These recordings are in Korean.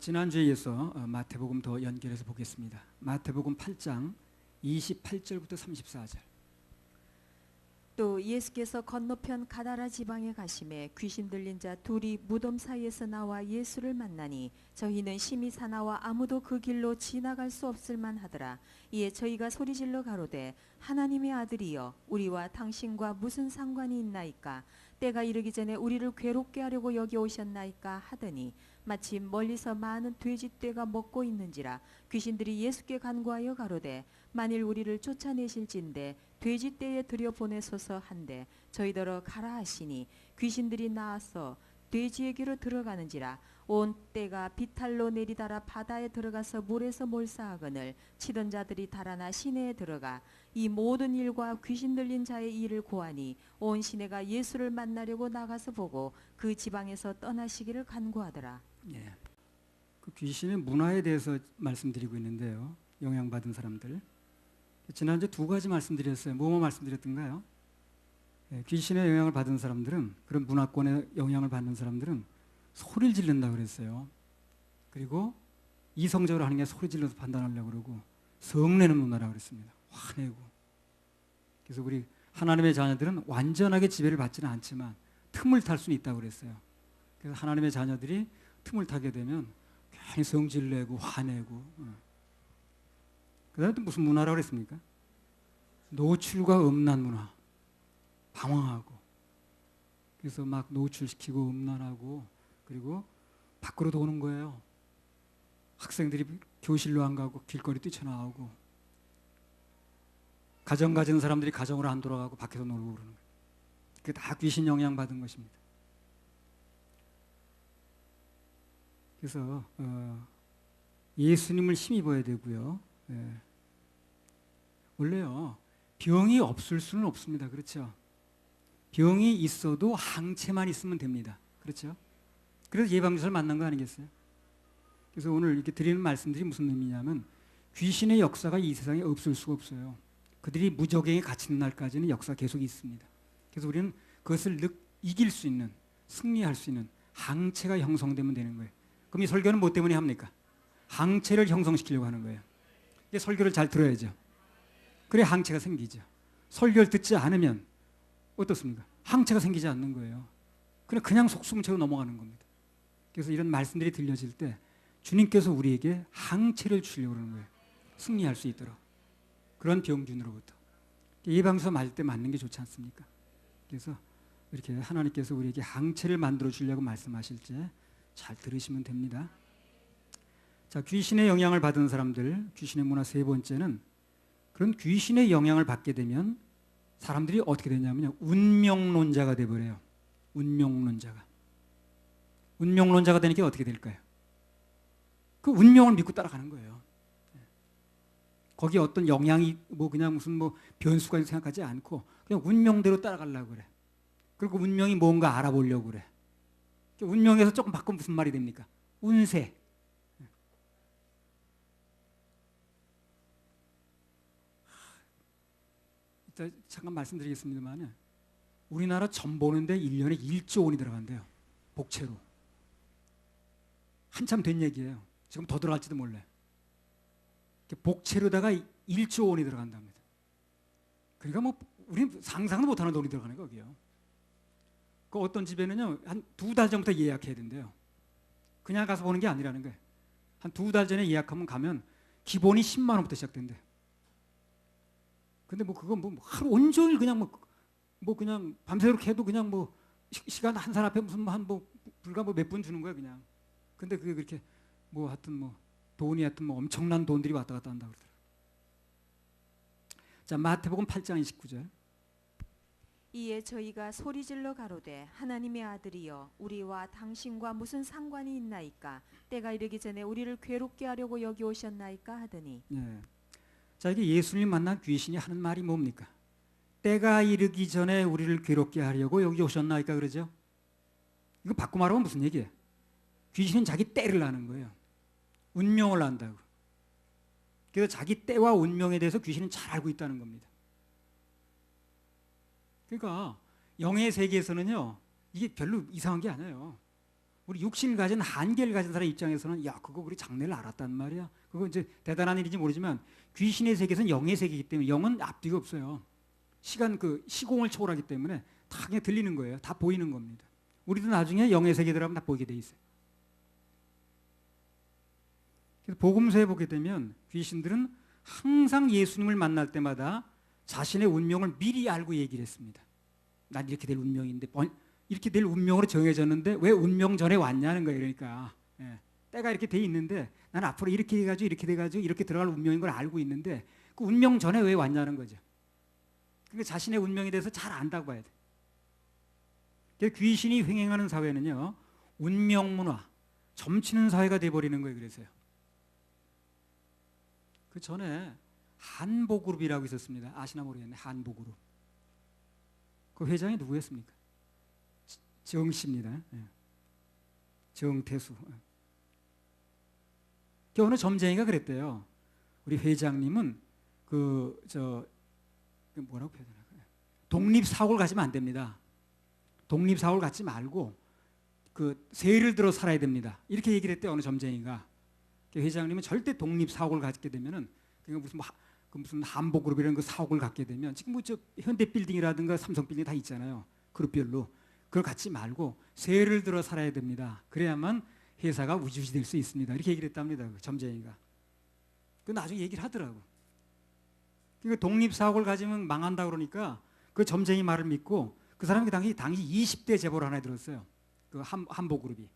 지난주에 이어서 마태복음 더 연결해서 보겠습니다. 마태복음 8장 28절부터 34절. 또 예수께서 건너편 가다라 지방에 가심에 귀신 들린 자 둘이 무덤 사이에서 나와 예수를 만나니 저희는 심히 사나와 아무도 그 길로 지나갈 수 없을 만하더라. 이에 저희가 소리질러 가로되 하나님의 아들이여 우리와 당신과 무슨 상관이 있나이까? 때가 이르기 전에 우리를 괴롭게 하려고 여기 오셨나이까 하더니 마침 멀리서 많은 돼지떼가 먹고 있는지라 귀신들이 예수께 간구하여 가로되 만일 우리를 쫓아내실진대 돼지떼에 들여보내소서 한데 저희더러 가라 하시니 귀신들이 나와서 돼지에게로 들어가는지라 온 떼가 비탈로 내리달아 바다에 들어가서 물에서 몰사하거늘 치던 자들이 달아나 시내에 들어가 이 모든 일과 귀신 들린 자의 일을 고하니 온 시내가 예수를 만나려고 나가서 보고 그 지방에서 떠나시기를 간구하더라. 예. 그 귀신의 문화에 대해서 말씀드리고 있는데요. 영향받은 사람들. 지난주에 두 가지 말씀드렸어요. 뭐뭐 말씀드렸던가요? 예, 귀신의 영향을 받은 사람들은, 그런 문화권의 영향을 받는 사람들은 소리를 지른다고 그랬어요. 그리고 이성적으로 하는 게 소리 질러서 판단하려고 그러고 성내는 문화라고 그랬습니다. 화내고. 그래서 우리 하나님의 자녀들은 완전하게 지배를 받지는 않지만 틈을 탈 수는 있다고 그랬어요. 그래서 하나님의 자녀들이 틈을 타게 되면 괜히 성질 내고 화내고. 그 다음에 또 무슨 문화라고 그랬습니까? 노출과 음란 문화. 방황하고. 그래서 막 노출시키고 음란하고 그리고 밖으로 도는 거예요. 학생들이 교실로 안 가고 길거리 뛰쳐나오고 가정 가진 사람들이 가정으로 안 돌아가고 밖에서 놀고 그러는 거예요. 그게 다 귀신 영향 받은 것입니다. 그래서 예수님을 힘입어야 되고요. 예. 원래요 병이 없을 수는 없습니다. 그렇죠? 병이 있어도 항체만 있으면 됩니다. 그렇죠? 그래서 예방주사를 만난 거 아니겠어요? 그래서 오늘 이렇게 드리는 말씀들이 무슨 의미냐면 귀신의 역사가 이 세상에 없을 수가 없어요. 그들이 무적행에 갇히는 날까지는 역사가 계속 있습니다. 그래서 우리는 그것을 이길 수 있는, 승리할 수 있는 항체가 형성되면 되는 거예요. 그럼 이 설교는 뭐 때문에 합니까? 항체를 형성시키려고 하는 거예요. 이게 설교를 잘 들어야죠. 그래 항체가 생기죠. 설교를 듣지 않으면 어떻습니까? 항체가 생기지 않는 거예요. 그냥 속수문 채로 넘어가는 겁니다. 그래서 이런 말씀들이 들려질 때 주님께서 우리에게 항체를 주려고 하는 거예요. 승리할 수 있도록. 그런 병균으로부터. 예방주사 맞을 때 맞는 게 좋지 않습니까? 그래서 이렇게 하나님께서 우리에게 항체를 만들어 주려고 말씀하실 때 잘 들으시면 됩니다. 자, 귀신의 영향을 받은 사람들, 귀신의 문화 세 번째는 그런 귀신의 영향을 받게 되면 사람들이 어떻게 되냐면요. 운명론자가 돼버려요. 운명론자가. 운명론자가 되는 게 어떻게 될까요? 그 운명을 믿고 따라가는 거예요. 거기에 어떤 영향이 그냥 무슨 변수가 생각하지 않고 그냥 운명대로 따라가려고 그래. 그리고 운명이 뭔가 알아보려고 그래. 운명에서 조금 바꾸면 무슨 말이 됩니까? 운세. 이따 잠깐 말씀드리겠습니다만 우리나라 점 보는데 1년에 1조 원이 들어간대요. 복채로. 한참 된 얘기예요. 지금 더 들어갈지도 몰라요. 복채로다가 1조 원이 들어간답니다. 그러니까 우리는 상상도 못하는 돈이 들어가는 거기요. 그 어떤 집에는요 한 2달 전부터 예약해야 된대요. 그냥 가서 보는 게 아니라는 거예요. 한 2달 전에 예약하면 가면 기본이 10만 원부터 시작된대. 근데 그거 하루 온종일 그냥 그냥 밤새도록 해도 그냥 시간 한 사람 앞에 무슨 불과 몇 분 주는 거야 그냥. 근데 그게 그렇게 하여튼 돈이 하여튼 엄청난 돈들이 왔다 갔다 한다고 그러더라고요. 자, 마태복음 8장 29절. 이에 저희가 소리질러 가로되 하나님의 아들이여 우리와 당신과 무슨 상관이 있나이까? 때가 이르기 전에 우리를 괴롭게 하려고 여기 오셨나이까 하더니. 네. 자, 이게 예수님 만난 귀신이 하는 말이 뭡니까? 때가 이르기 전에 우리를 괴롭게 하려고 여기 오셨나이까 그러죠? 이거 바꿔 말하면 무슨 얘기예요? 귀신은 자기 때를 아는 거예요. 운명을 안다고. 그래서 자기 때와 운명에 대해서 귀신은 잘 알고 있다는 겁니다. 그러니까 영의 세계에서는요 이게 별로 이상한 게 아니에요. 우리 육신을 가진 한계를 가진 사람 입장에서는 야 그거 우리 장래를 알았단 말이야. 그거 이제 대단한 일인지 모르지만 귀신의 세계에서는 영의 세계이기 때문에 영은 앞뒤가 없어요. 시간 그 시공을 초월하기 때문에 다 그냥 들리는 거예요. 다 보이는 겁니다. 우리도 나중에 영의 세계 들어가면 다 보이게 돼 있어요. 그래서 복음서에 보게 되면 귀신들은 항상 예수님을 만날 때마다 자신의 운명을 미리 알고 얘기를 했습니다. 난 이렇게 될 운명인데 이렇게 될 운명으로 정해졌는데 왜 운명 전에 왔냐는 거예요. 그러니까 때가 이렇게 돼 있는데 난 앞으로 이렇게 해가지고 이렇게 돼가지고 이렇게 들어갈 운명인 걸 알고 있는데 그 운명 전에 왜 왔냐는 거죠. 그러니까 자신의 운명에 대해서 잘 안다고 봐야 돼. 그래서 귀신이 횡행하는 사회는요 운명문화, 점치는 사회가 돼버리는 거예요. 그래서요. 그 전에 한보그룹이라고 있었습니다. 아시나 모르겠네. 한보그룹. 그 회장이 누구였습니까? 정씨입니다. 정태수. 어느 점쟁이가 그랬대요. 우리 회장님은 뭐라고 해야 되나? 독립사고를 가지면 안 됩니다. 독립사고를 갖지 말고 그 세를 들어 살아야 됩니다. 이렇게 얘기를 했대요. 어느 점쟁이가. 회장님은 절대 독립사고를 갖게 되면은 그러니까 무슨 한보그룹이라는 그 사옥을 갖게 되면 지금 뭐 저 현대빌딩이라든가 삼성빌딩 다 있잖아요. 그룹별로. 그걸 갖지 말고 세를 들어 살아야 됩니다. 그래야만 회사가 우주시 될 수 있습니다. 이렇게 얘기를 했답니다. 그 점쟁이가. 그 나중에 얘기를 하더라고. 그러니까 독립사고를 가지면 망한다 그러니까 그 점쟁이 말을 믿고 그 사람이 당시 20대 재벌 하나 들었어요. 그 한보그룹이.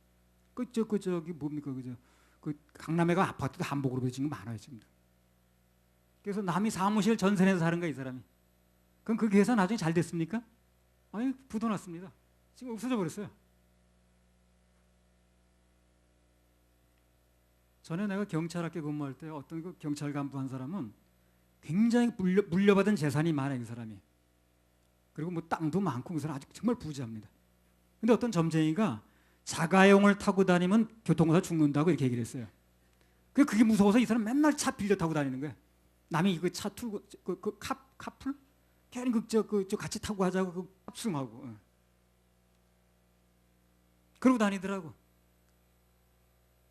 저기 뭡니까 그 강남에 가 아파트도 한보그룹에 지금 많아요 지금. 그래서 남이 사무실 전세내서 사는 거야 이 사람이. 그럼 그 회사 나중에 잘 됐습니까? 아니 부도났습니다. 지금 없어져 버렸어요. 전에 내가 경찰학교 근무할 때 어떤 그 경찰 간부 한 사람은 굉장히 물려받은 재산이 많아요 그 사람이. 그리고 뭐 땅도 많고 그 사람 아주 정말 부자입니다. 근데 어떤 점쟁이가 자가용을 타고 다니면 교통사고 죽는다고 이렇게 얘기를 했어요. 그게 무서워서 이 사람 맨날 차 빌려 타고 다니는 거예요. 남이 이거 차 틀고 그 카풀? 괜히 저 같이 타고 가자고 그 합승하고 그러고 다니더라고.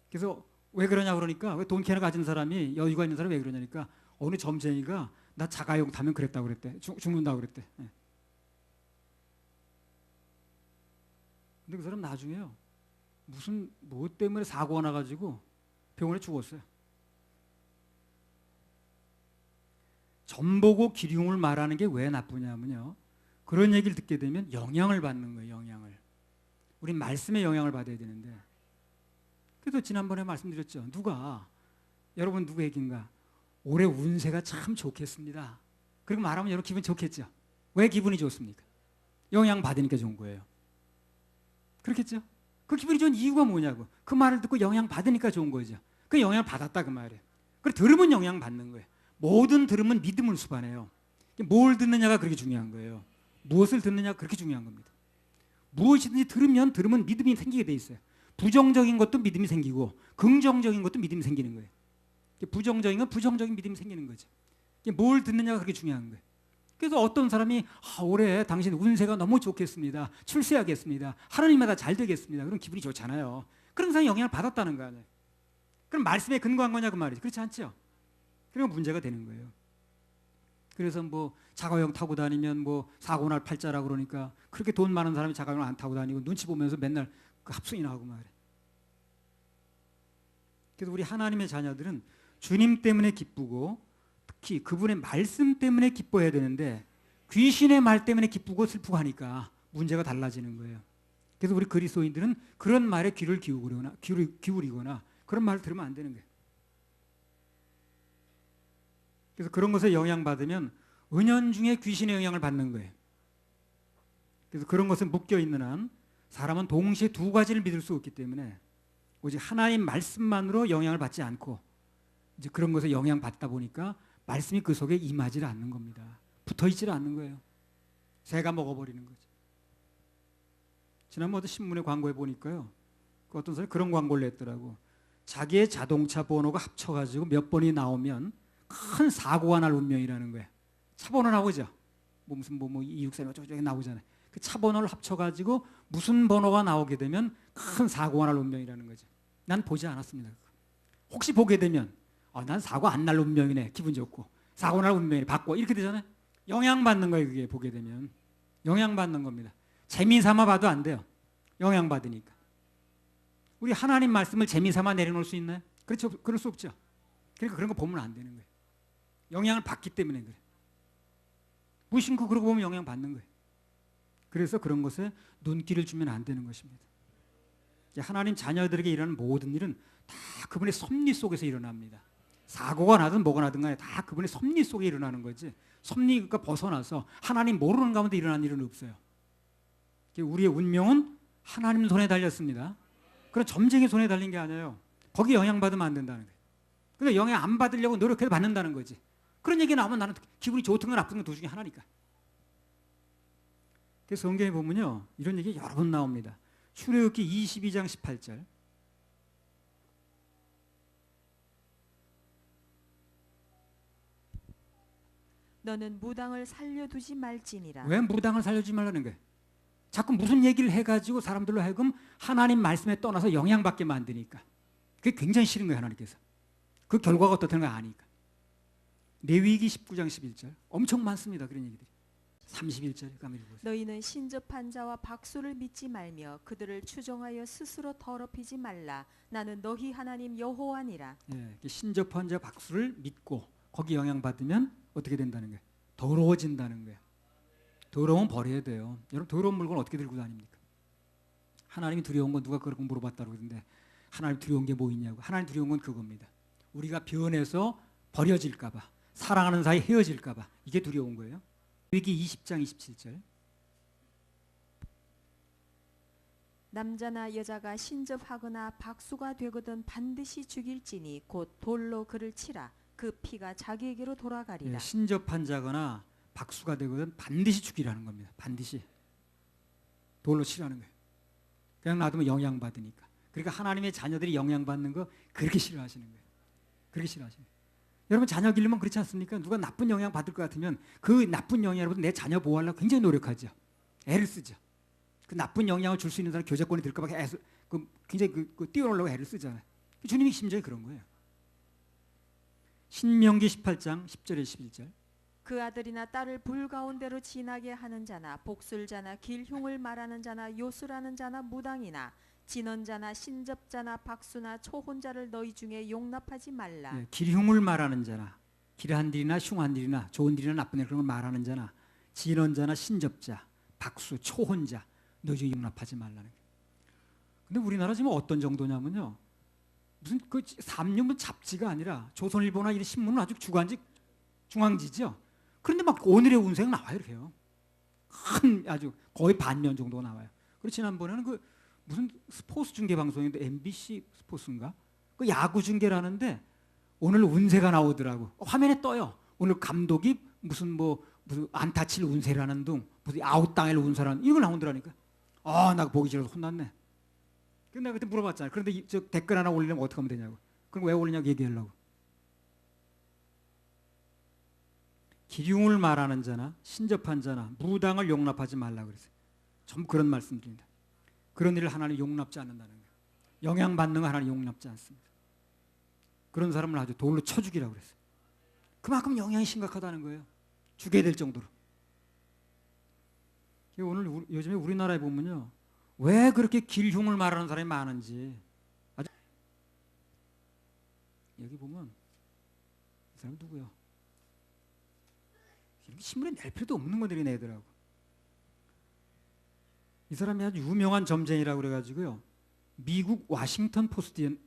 그래서 왜 그러냐 그러니까 왜 돈 캐나 가진 사람이 여유가 있는 사람이 왜 그러냐니까 어느 점쟁이가 나 자가용 타면 그랬다고 그랬대. 죽는다고 그랬대. 근데 그 사람 나중에요. 무슨 뭐 때문에 사고가 나가지고 병원에 죽었어요. 점보고 기륭을 말하는 게 왜 나쁘냐면요. 그런 얘기를 듣게 되면 영향을 받는 거예요. 영향을. 우린 말씀의 영향을 받아야 되는데. 그래도 지난번에 말씀드렸죠. 여러분 누구 얘기인가? 올해 운세가 참 좋겠습니다. 그리고 말하면 여러분 기분 좋겠죠. 왜 기분이 좋습니까? 영향 받으니까 좋은 거예요. 그렇겠죠? 그 기분이 좋은 이유가 뭐냐고. 그 말을 듣고 영향 받으니까 좋은 거죠. 그 영향을 받았다 그 말이에요. 그리고 들으면 영향 받는 거예요. 모든 들으면 믿음을 수반해요. 뭘 듣느냐가 그렇게 중요한 거예요. 무엇을 듣느냐가 그렇게 중요한 겁니다. 무엇이든지 들으면 믿음이 생기게 돼 있어요. 부정적인 것도 믿음이 생기고 긍정적인 것도 믿음이 생기는 거예요. 부정적인 건 부정적인 믿음이 생기는 거죠. 뭘 듣느냐가 그렇게 중요한 거예요. 그래서 어떤 사람이 올해 당신 운세가 너무 좋겠습니다. 출세하겠습니다. 하나님마다 잘 되겠습니다. 그럼 기분이 좋잖아요. 그런 사람이 영향을 받았다는 거 아니에요. 그럼 말씀에 근거한 거냐 그 말이죠. 그렇지 않죠? 그러니까 문제가 되는 거예요. 그래서 뭐 자가용 타고 다니면 뭐 사고 날 팔자라고 그러니까 그렇게 돈 많은 사람이 자가용 안 타고 다니고 눈치 보면서 맨날 그 합승이나 하고 말이에요. 그래서 우리 하나님의 자녀들은 주님 때문에 기쁘고 특히 그분의 말씀 때문에 기뻐해야 되는데 귀신의 말 때문에 기쁘고 슬프고 하니까 문제가 달라지는 거예요. 그래서 우리 그리스도인들은 그런 말에 귀를 기울이거나 그런 말을 들으면 안 되는 거예요. 그래서 그런 것에 영향받으면 은연중에 귀신의 영향을 받는 거예요. 그래서 그런 것에 묶여있는 한 사람은 동시에 두 가지를 믿을 수 없기 때문에 오직 하나님 말씀만으로 영향을 받지 않고 이제 그런 것에 영향받다 보니까 말씀이 그 속에 임하지 않는 겁니다. 붙어있지 않는 거예요. 새가 먹어버리는 거죠. 지난번 신문에 광고에 보니까요. 그 어떤 사람이 그런 광고를 냈더라고. 자기의 자동차 번호가 합쳐가지고 몇 번이 나오면 큰 사고가 날 운명이라는 거예요. 차 번호 나오죠. 뭐 무슨 뭐 263 어쩌고 저쩌고 나오잖아요. 그 차 번호를 합쳐가지고 무슨 번호가 나오게 되면 큰 사고가 날 운명이라는 거죠. 난 보지 않았습니다. 혹시 보게 되면 난 사고 안 날 운명이네. 기분 좋고. 사고 날 운명이네. 받고 이렇게 되잖아요. 영향받는 거예요. 그게 보게 되면. 영향받는 겁니다. 재미삼아 봐도 안 돼요. 영향받으니까. 우리 하나님 말씀을 재미삼아 내려놓을 수 있나요? 그렇죠. 그럴 수 없죠. 그러니까 그런 거 보면 안 되는 거예요. 영향을 받기 때문에 그래. 무심코 그러고 보면 영향받는 거예요. 그래서 그런 것에 눈길을 주면 안 되는 것입니다. 하나님 자녀들에게 일어나는 모든 일은 다 그분의 섭리 속에서 일어납니다. 사고가 나든 뭐가 나든 간에 다 그분의 섭리 속에 일어나는 거지, 섭리가 벗어나서 하나님 모르는 가운데 일어난 일은 없어요. 우리의 운명은 하나님 손에 달렸습니다. 그런 점쟁이 손에 달린 게 아니에요. 거기 영향받으면 안 된다는 거예요. 근데 영향 안 받으려고 노력해서 받는다는 거지. 그런 얘기 나오면 나는 기분이 좋든 건 나쁜 건 둘 중에 하나니까. 그래서 성경에 보면요, 이런 얘기 여러 번 나옵니다. 출애굽기 22장 18절. 너는 무당을 살려두지 말지니라. 왜 무당을 살려주지 말라는 거예요? 자꾸 무슨 얘기를 해가지고 사람들로 하여금 하나님 말씀에 떠나서 영향받게 만드니까. 그게 굉장히 싫은 거예요, 하나님께서. 그 결과가 어떻다는 걸 아니까. 레위기 19장 11절. 엄청 많습니다, 그런 얘기들이. 31절 가만히 보세요. 너희는 신접한 자와 박수를 믿지 말며 그들을 추종하여 스스로 더럽히지 말라. 나는 너희 하나님 여호와니라. 신접한 자 박수를 믿고 거기 영향받으면 어떻게 된다는 거예요? 더러워진다는 거예요. 더러움은 버려야 돼요. 여러분, 더러운 물건 어떻게 들고 다닙니까? 하나님이 두려운 건 누가 그렇게 물어봤다고 그러는데, 하나님 두려운 게 뭐 있냐고. 하나님 두려운 건 그겁니다. 우리가 변해서 버려질까 봐, 사랑하는 사이 헤어질까 봐, 이게 두려운 거예요. 레위기 20장 27절. 남자나 여자가 신접하거나 박수가 되거든 반드시 죽일지니 곧 돌로 그를 치라. 그 피가 자기에게로 돌아가리라. 신접한 자거나 박수가 되거든 반드시 죽이라는 겁니다. 반드시 돌로 치라는 거예요. 그냥 놔두면 영향받으니까. 그러니까 하나님의 자녀들이 영향받는 거 그렇게 싫어하시는 거예요. 그렇게 싫어하시는 거예요. 여러분, 자녀 기르면 그렇지 않습니까? 누가 나쁜 영향 받을 것 같으면 그 나쁜 영향으로부터 내 자녀 보호하려고 굉장히 노력하죠. 애를 쓰죠. 그 나쁜 영향을 줄 수 있는 사람 교제권이 들까 봐 굉장히 뛰어놀려고 애를 쓰잖아요. 주님이 심정이 그런 거예요. 신명기 18장 10절에 11절. 그 아들이나 딸을 불 가운데로 지나게 하는 자나 복술자나 길흉을 말하는 자나 요술하는 자나 무당이나 진언자나 신접자나 박수나 초혼자를 너희 중에 용납하지 말라. 길흉을 말하는 자나, 길한 일이나 흉한 일이나 좋은 일이나 나쁜 일 그런 걸 말하는 자나, 진언자나 신접자, 박수, 초혼자 너희 중에 용납하지 말라는 거예요. 근데 우리나라 지금 어떤 정도냐면요, 무슨 그 삼륜문 잡지가 아니라 조선일보나 이런 신문은 아주 주간지 중앙지죠. 그런데 막 오늘의 운세가 나와요, 이렇게요. 큰 아주 거의 반년 정도가 나와요. 그리고 지난번에는 그 무슨 스포츠 중계 방송인데 MBC 스포츠인가? 그 야구 중계라는데 오늘 운세가 나오더라고. 화면에 떠요. 오늘 감독이 무슨 안타 칠 운세라는 둥, 무슨 아웃 당할 운세라는 이거 나오더라니까. 나 보기 싫어서 혼났네. 근데 내가 그때 물어봤잖아요. 그런데 저 댓글 하나 올리려면 어떻게 하면 되냐고. 그럼 왜 올리냐고 얘기하려고. 기륭을 말하는 자나 신접한 자나 무당을 용납하지 말라 그랬어요. 전부 그런 말씀드립니다. 그런 일을 하나님 용납지 않는다는 거예요. 영향받는 거 하나님 용납지 않습니다. 그런 사람을 아주 돌로 쳐 죽이라고 그랬어요. 그만큼 영향이 심각하다는 거예요. 죽여야 될 정도로. 오늘 요즘에 우리나라에 보면요, 왜 그렇게 길흉을 말하는 사람이 많은지. 여기 보면 이 사람 누구야? 신문에 낼 필요도 없는 것들이 내더라고. 이 사람이 아주 유명한 점쟁이라고 그래가지고요, 미국 워싱턴 포스트는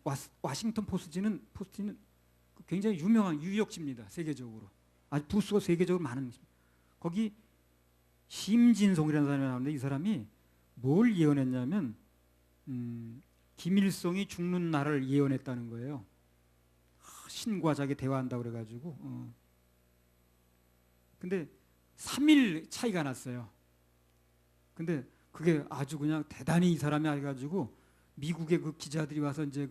굉장히 유명한 유력지입니다. 세계적으로 아주 부수가 세계적으로 많은. 거기 심진송이라는 사람이 나오는데, 이 사람이 뭘 예언했냐면 김일성이 죽는 날을 예언했다는 거예요. 신과 자기 대화한다고 그래가지고 근데 3일 차이가 났어요. 근데 그게 아주 그냥 대단히 이 사람이 해가지고 미국의 그 기자들이 와서 이제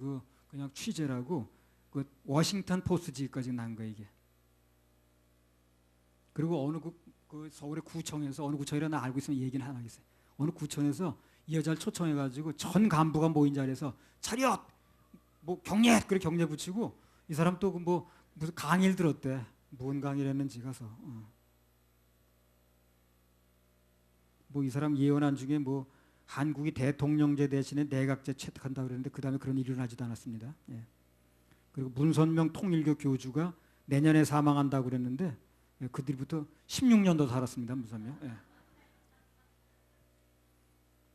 그냥 취재라고 그 워싱턴 포스트지까지 난 거예요, 이게. 그리고 어느 그 서울의 구청에서 어느 구청이라 나 알고 있으면 얘기는 안 하겠어요. 어느 구청에서 이 여자를 초청해가지고 전 간부가 모인 자리에서 차렷 뭐 경례 그래 경례 붙이고 이 사람 또 뭐 무슨 강의를 들었대. 무슨 강의를 했는지 가서 뭐 이 사람 예언한 중에 뭐 한국이 대통령제 대신에 내각제 채택한다 그랬는데 그 다음에 그런 일이 일어나지도 않았습니다. 예. 그리고 문선명 통일교 교주가 내년에 사망한다고 그랬는데 예, 그 뒤부터 16년도 살았습니다. 문선명. 예.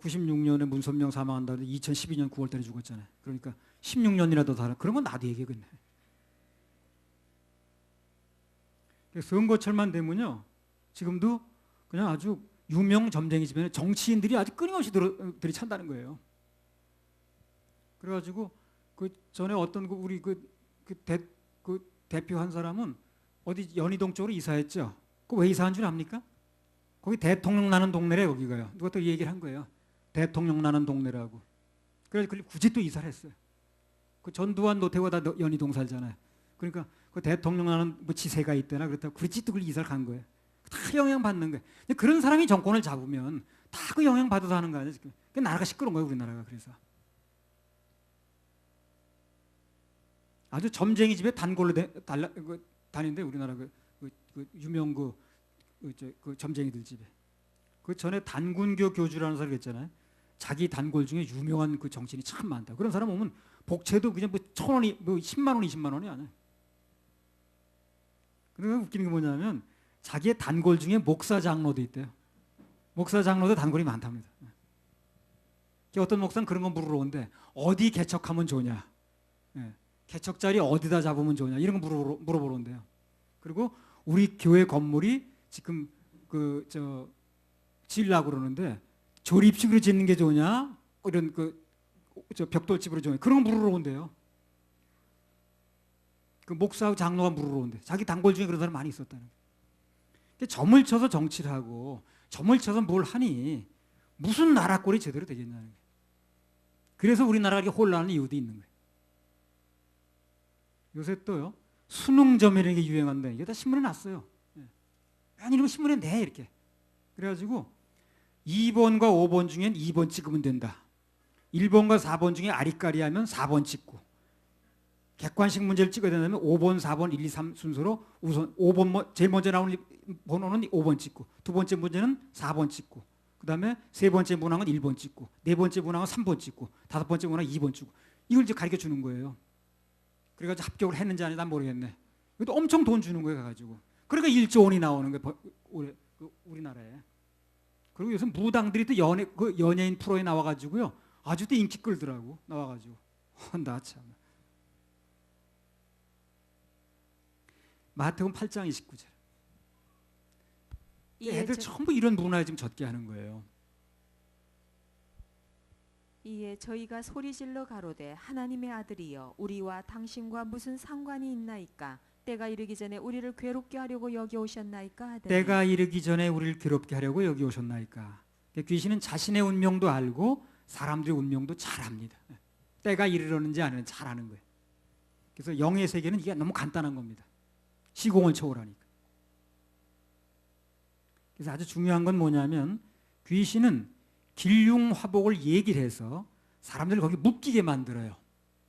96년에 문선명 사망한다고 2012년 9월달에 죽었잖아요. 그러니까 16년이라도 살아. 그런 건 나도 얘기겠네. 선거철만 되면요, 지금도 그냥 아주 유명 점쟁이 집에 정치인들이 아주 끊임없이 들이찬다는 거예요. 그래가지고 그 전에 어떤 우리 그 대표 한 사람은 어디 연희동 쪽으로 이사했죠. 그 왜 이사한 줄 압니까? 거기 대통령 나는 동네래 거기가요. 누가 또 얘기를 한 거예요. 대통령 나는 동네라고. 그래서 굳이 또 이사를 했어요. 그 전두환 노태우가 다 연희동 살잖아요. 그러니까 그 대통령 나는 뭐 지세가 있대나 그렇다고 굳이 또 그걸 이사를 간 거예요. 다 영향 받는 거예요. 근데 그런 사람이 정권을 잡으면 다 그 영향 받아서 하는 거 아니에요. 그 나라가 시끄러운 거예요, 우리나라가. 그래서 아주 점쟁이 집에 단골로 다니는데 우리나라 그 유명 그 점쟁이들 집에. 그 전에 단군교 교주라는 사람이 있잖아요. 자기 단골 중에 유명한 그 정치인이 참 많다. 그런 사람 오면 복채도 그냥 뭐 1,000원이 뭐 10만 원, 20만 원이 아니야. 그러니까 웃기는 게 뭐냐면 자기의 단골 중에 목사 장로도 있대요. 목사 장로도 단골이 많답니다. 어떤 목사는 그런 거 물어보는데 어디 개척하면 좋냐, 개척 자리 어디다 잡으면 좋냐 이런 거 물어보는데요. 그리고 우리 교회 건물이 지금 지으려고 그러는데 조립식으로 짓는 게 좋냐, 이런 벽돌집으로 좋냐 그런 거 물어보는데요. 그 목사 장로가 물어보는데 자기 단골 중에 그런 사람 많이 있었다는 거예요. 점을 쳐서 정치를 하고 점을 쳐서 뭘 하니 무슨 나라 꼴이 제대로 되겠냐는 거예요. 그래서 우리나라가 이렇게 혼란하는 이유도 있는 거예요. 요새 또요 수능점이라는 게 유행한데 이게 다 신문에 났어요. 아니 이런 거 신문에 내 이렇게. 그래가지고 2번과 5번 중엔 2번 찍으면 된다. 1번과 4번 중에 아리까리하면 4번 찍고, 객관식 문제를 찍어야 된다면 5번, 4번, 1, 2, 3 순서로 우선 5번 제일 먼저 나오는 번호는 5번 찍고, 두 번째 문제는 4번 찍고, 그 다음에 세 번째 문항은 1번 찍고, 네 번째 문항은 3번 찍고, 다섯 번째 문항은 2번 찍고, 이걸 이제 가르쳐 주는 거예요. 그래가지고 합격을 했는지 아닌지 난 모르겠네. 이것도 엄청 돈 주는 거예요, 가지고. 그러니까 1조 원이 나오는 거예요, 우리나라에. 그리고 요즘 무당들이 또 연예인 프로에 나와가지고요, 아주 또 인기 끌더라고. 나와가지고. 나 참. 마태복음 8장 29절. 애들 전부 이런 문화에 지금 젖게 하는 거예요. 이에 저희가 소리질러 가로되 하나님의 아들이여 우리와 당신과 무슨 상관이 있나이까? 때가 이르기 전에 우리를 괴롭게 하려고 여기 오셨나이까 하더니, 때가 이르기 전에 우리를 괴롭게 하려고 여기 오셨나이까? 귀신은 자신의 운명도 알고 사람들의 운명도 잘 압니다. 때가 이르려는지 안 하는지 잘 아는 거예요. 그래서 영의 세계는 이게 너무 간단한 겁니다. 시공을 초월하니까. 그래서 아주 중요한 건 뭐냐면 귀신은 길흉화복을 얘기를 해서 사람들을 거기 묶이게 만들어요.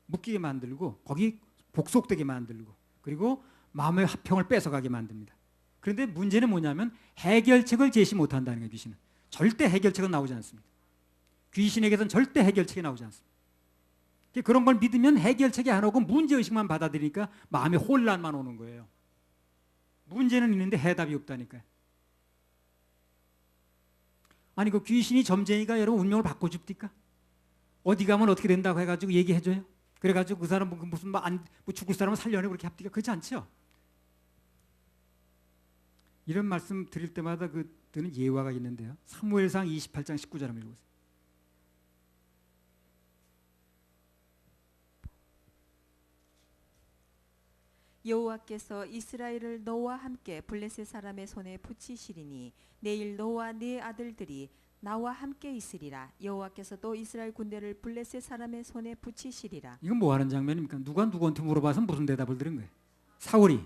묶이게 만들고 거기 복속되게 만들고, 그리고 마음의 화평을 뺏어가게 만듭니다. 그런데 문제는 뭐냐면 해결책을 제시 못한다는 거예요. 귀신은 절대 해결책은 나오지 않습니다. 귀신에게서는 절대 해결책이 나오지 않습니다. 그런 걸 믿으면 해결책이 안 오고 문제의식만 받아들이니까 마음의 혼란만 오는 거예요. 문제는 있는데 해답이 없다니까요. 아니 그 귀신이 점쟁이가 여러분 운명을 바꿔줍니까? 어디 가면 어떻게 된다고 해가지고 얘기해줘요? 그래가지고 그 사람 무슨 뭐 죽을 사람을 살려내 그렇게 합니까? 그렇지 않죠? 이런 말씀 드릴 때마다 드는 예화가 있는데요. 사무엘상 28장 19절 한번 읽어보세요. 여호와께서 이스라엘을 너와 함께 블레셋 사람의 손에 붙이시리니 내일 너와 네 아들들이 나와 함께 있으리라. 여호와께서 또 이스라엘 군대를 블레셋 사람의 손에 붙이시리라. 이건 뭐 하는 장면입니까? 누가 누구한테 물어봐서 무슨 대답을 들은 거예요? 사울이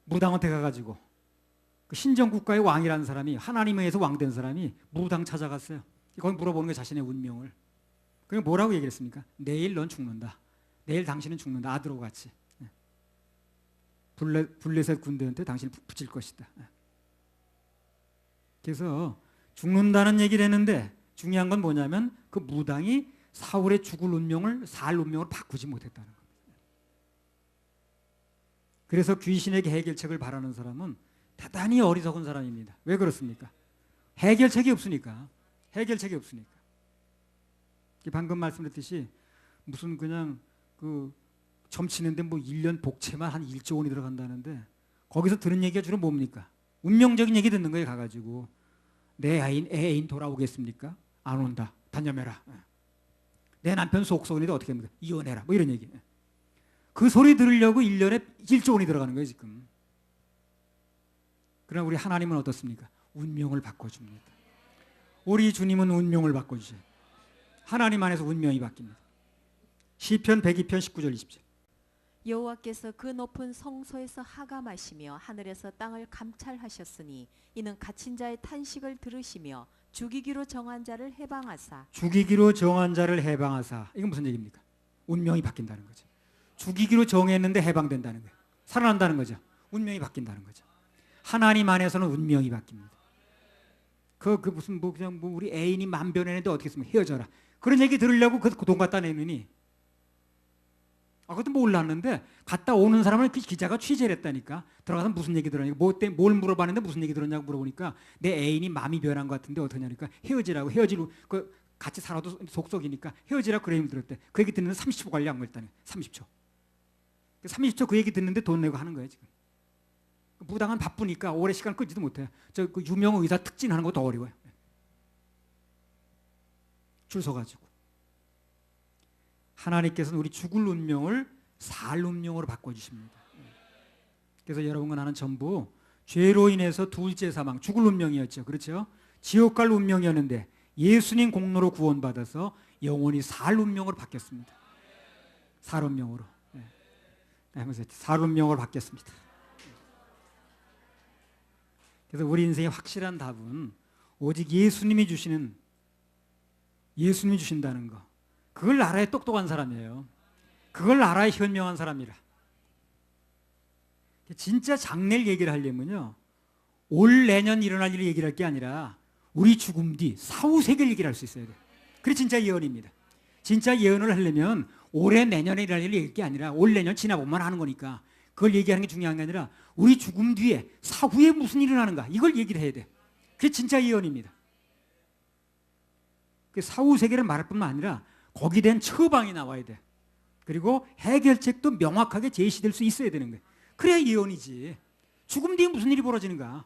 무당한테 가가지고 그 신정국가의 왕이라는 사람이 하나님에 의해서 왕된 사람이 무당 찾아갔어요. 거기 물어보는 게 자신의 운명을. 그게 뭐라고 얘기했습니까? 내일 넌 죽는다. 내일 당신은 죽는다. 아들하고 같이. 블레셋 군대한테 당신을 붙일 것이다. 그래서 죽는다는 얘기를 했는데 중요한 건 뭐냐면 그 무당이 사울의 죽을 운명을 살 운명으로 바꾸지 못했다는 겁니다. 그래서 귀신에게 해결책을 바라는 사람은 대단히 어리석은 사람입니다. 왜 그렇습니까? 해결책이 없으니까. 해결책이 없으니까. 방금 말씀드렸듯이 무슨 그냥 그 점치는데 뭐 1년 복채만 한 1조 원이 들어간다는데 거기서 들은 얘기가 주로 뭡니까? 운명적인 얘기 듣는 거에 가가지고 내 애인 돌아오겠습니까? 안 온다. 단념해라. 내 남편 속속인데 어떻게 합니까? 이혼해라. 뭐 이런 얘기. 그 소리 들으려고 1년에 1조 원이 들어가는 거예요 지금. 그러나 우리 하나님은 어떻습니까? 운명을 바꿔줍니다. 우리 주님은 운명을 바꿔주세요. 하나님 안에서 운명이 바뀝니다. 시편 102편 19절 20절. 여호와께서 그 높은 성소에서 하감하시며 하늘에서 땅을 감찰하셨으니 이는 갇힌 자의 탄식을 들으시며 죽이기로 정한 자를 해방하사. 죽이기로 정한 자를 해방하사. 이건 무슨 얘기입니까? 운명이 바뀐다는 거죠. 죽이기로 정했는데 해방된다는 거예요. 살아난다는 거죠. 운명이 바뀐다는 거죠. 하나님 안에서는 운명이 바뀝니다. 그 무슨 뭐 그냥 뭐 우리 애인이 만변했는데 어떻게 했으면 헤어져라. 그런 얘기 들으려고 그 돈 갖다 내느니 그것도 몰랐는데 갔다 오는 사람을 그 기자가 취재를 했다니까. 들어가서 무슨 얘기 들었냐고 뭘 물어봤는데 무슨 얘기 들었냐고 물어보니까 내 애인이 마음이 변한 것 같은데 어떠냐니까 헤어지라고. 헤어지고 그 같이 살아도 속속이니까 헤어지라고 그래 들었대. 그 얘기 듣는데 30초 관리 안 걸렸다네. 30초. 30초 그 얘기 듣는데 돈 내고 하는 거예요 지금. 무당은 바쁘니까 오래 시간 끌지도 못해요. 그 유명 의사 특진하는 거 더 어려워요. 줄 서가지고. 하나님께서는 우리 죽을 운명을 살 운명으로 바꿔주십니다. 그래서 여러분과 나는 전부 죄로 인해서 둘째 사망, 죽을 운명이었죠. 그렇죠? 지옥 갈 운명이었는데 예수님 공로로 구원받아서 영원히 살 운명으로 바뀌었습니다. 살 운명으로. 살 운명으로 바뀌었습니다. 그래서 우리 인생의 확실한 답은 오직 예수님이 주신다는 거. 그걸 알아야 똑똑한 사람이에요. 그걸 알아야 현명한 사람이라. 진짜 장래를 얘기를 하려면요, 올 내년 일어날 일을 얘기를 할 게 아니라 우리 죽음 뒤 사후 세계를 얘기를 할 수 있어야 돼요. 그게 진짜 예언입니다. 진짜 예언을 하려면 올해 내년에 일어날 일을 얘기할 게 아니라 올 내년 지나보면 하는 거니까 그걸 얘기하는 게 중요한 게 아니라 우리 죽음 뒤에 사후에 무슨 일이 일어나는가 이걸 얘기를 해야 돼. 그게 진짜 예언입니다. 그 사후 세계를 말할 뿐만 아니라 거기에 대한 처방이 나와야 돼. 그리고 해결책도 명확하게 제시될 수 있어야 되는 거예요. 그래야 예언이지. 죽음 뒤에 무슨 일이 벌어지는가,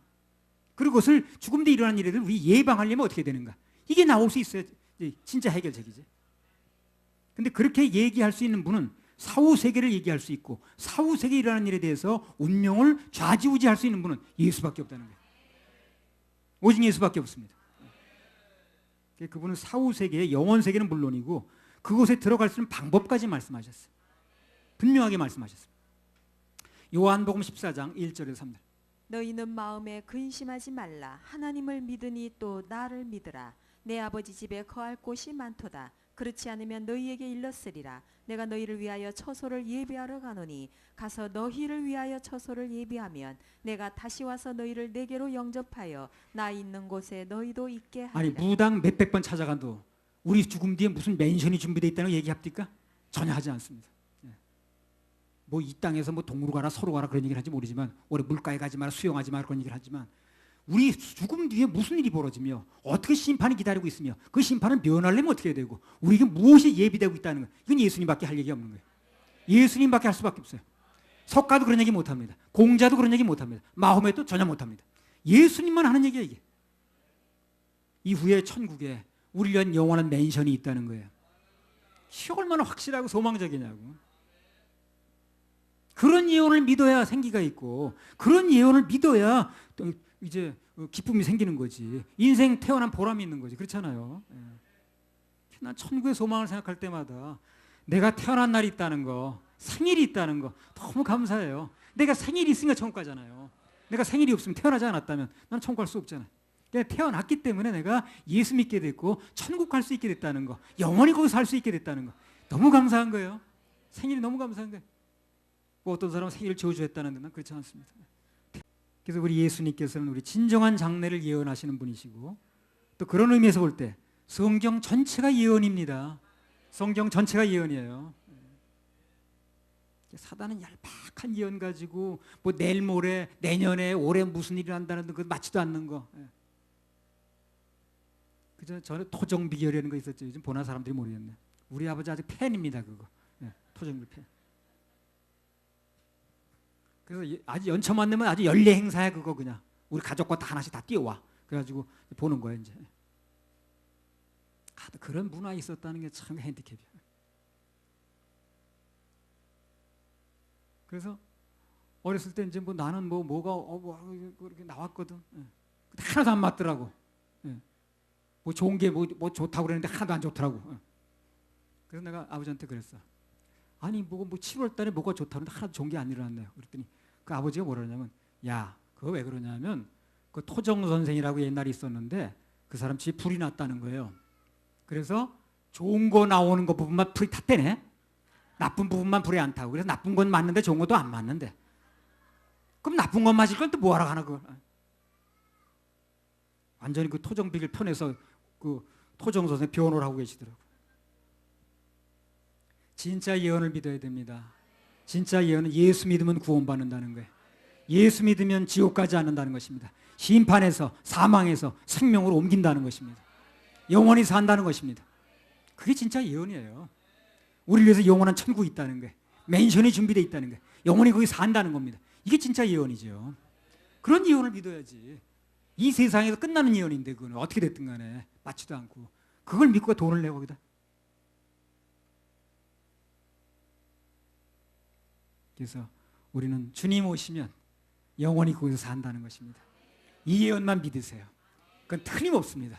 그리고 그것을 죽음 뒤에 일어나는 일을 우리 예방하려면 어떻게 되는가, 이게 나올 수 있어야 진짜 해결책이지. 근데 그렇게 얘기할 수 있는 분은 사후 세계를 얘기할 수 있고 사후 세계에 일어나는 일에 대해서 운명을 좌지우지할 수 있는 분은 예수밖에 없다는 거예요. 오직 예수밖에 없습니다. 그분은 사후 세계, 영원 세계는 물론이고 그곳에 들어갈 수 있는 방법까지 말씀하셨어요. 분명하게 말씀하셨어요. 요한복음 14장 1절에서 3절. 너희는 마음에 근심하지 말라. 하나님을 믿으니 또 나를 믿으라. 내 아버지 집에 거할 곳이 많도다. 그렇지 않으면 너희에게 일렀으리라. 내가 너희를 위하여 처소를 예비하러 가노니 가서 너희를 위하여 처소를 예비하면 내가 다시 와서 너희를 내게로 영접하여 나 있는 곳에 너희도 있게 하리라. 아니 무당 몇백 번 찾아간도 우리 죽음 뒤에 무슨 맨션이 준비되어 있다는 거 얘기합니까? 전혀 하지 않습니다. 뭐 이 땅에서 뭐 동으로 가라 서로 가라 그런 얘기를 하지 모르지만 올해 물가에 가지 마라 수영하지 마라 그런 얘기를 하지만 우리 죽음 뒤에 무슨 일이 벌어지며 어떻게 심판이 기다리고 있으며 그 심판을 면하려면 어떻게 해야 되고 우리에게 무엇이 예비되고 있다는 거, 이건 예수님밖에 할 얘기 없는 거예요. 예수님밖에 할 수밖에 없어요. 석가도 그런 얘기 못합니다. 공자도 그런 얘기 못합니다. 마호메도 전혀 못합니다. 예수님만 하는 얘기야 이게. 이후에 천국에 우리를 위한 영원한 맨션이 있다는 거예요. 이게 얼마나 확실하고 소망적이냐고. 그런 예언을 믿어야 생기가 있고 그런 예언을 믿어야 이제 기쁨이 생기는 거지. 인생 태어난 보람이 있는 거지. 그렇잖아요. 난 천국의 소망을 생각할 때마다 내가 태어난 날이 있다는 거, 생일이 있다는 거 너무 감사해요. 내가 생일이 있으니까 천국 가잖아요. 내가 생일이 없으면 태어나지 않았다면 나는 천국 갈 수 없잖아. 내가 태어났기 때문에 내가 예수 믿게 됐고 천국 갈 수 있게 됐다는 거, 영원히 거기서 살 수 있게 됐다는 거, 너무 감사한 거예요. 생일이 너무 감사한 거예요. 뭐 어떤 사람은 생일을 저주했다는데 난 그렇지 않습니다. 그래서 우리 예수님께서는 우리 진정한 장래를 예언하시는 분이시고, 또 그런 의미에서 볼 때 성경 전체가 예언입니다. 성경 전체가 예언이에요. 사단은 얄팍한 예언 가지고 뭐 내일 모레 내년에 올해 무슨 일이 난다는 거 맞지도 않는 거. 그저 전에 토정비결이라는 거 있었죠. 요즘 보나 사람들이 모르겠네. 우리 아버지 아주 팬입니다. 그거 토정비 팬. 그래서 아주 연초만 되면 아주 연례 행사야 그거. 그냥 우리 가족과 다 하나씩 다 뛰어와. 그래가지고 보는 거야 이제. 그런 문화 있었다는 게 참 핸디캡이야. 그래서 어렸을 때 이제 뭐 나는 뭐가 이렇게 나왔거든. 하나도 안 맞더라고. 뭐 좋은 게 뭐 좋다고 그랬는데 하나도 안 좋더라고. 그래서 내가 아버지한테 그랬어. 아니 뭐 7월 달에 뭐가 좋다고 그랬는데 하나도 좋은 게 안 일어났네요. 그랬더니 그 아버지가 뭐라 그러냐면, 야 그거 왜 그러냐면 그 토정 선생이라고 옛날에 있었는데 그 사람 집에 불이 났다는 거예요. 그래서 좋은 거 나오는 거 부분만 불이 탔대네. 나쁜 부분만 불에 안 타고. 그래서 나쁜 건 맞는데 좋은 것도 안 맞는데. 그럼 나쁜 건 맞을 건 또 뭐하러 가나 그걸. 완전히 그 토정비길 편에서 그 토정 선생 변호를 하고 계시더라고. 진짜 예언을 믿어야 됩니다. 진짜 예언은 예수 믿으면 구원받는다는 거예요. 예수 믿으면 지옥 가지 않는다는 것입니다. 심판에서 사망에서 생명으로 옮긴다는 것입니다. 영원히 산다는 것입니다. 그게 진짜 예언이에요. 우리를 위해서 영원한 천국이 있다는 거예요. 맨션이 준비되어 있다는 거예요. 영원히 거기 산다는 겁니다. 이게 진짜 예언이죠. 그런 예언을 믿어야지. 이 세상에서 끝나는 예언인데 그건 어떻게 됐든 간에 맞지도 않고 그걸 믿고 돈을 내고 거기다. 그래서 우리는 주님 오시면 영원히 거기서 산다는 것입니다. 이 예언만 믿으세요. 그건 틀림없습니다.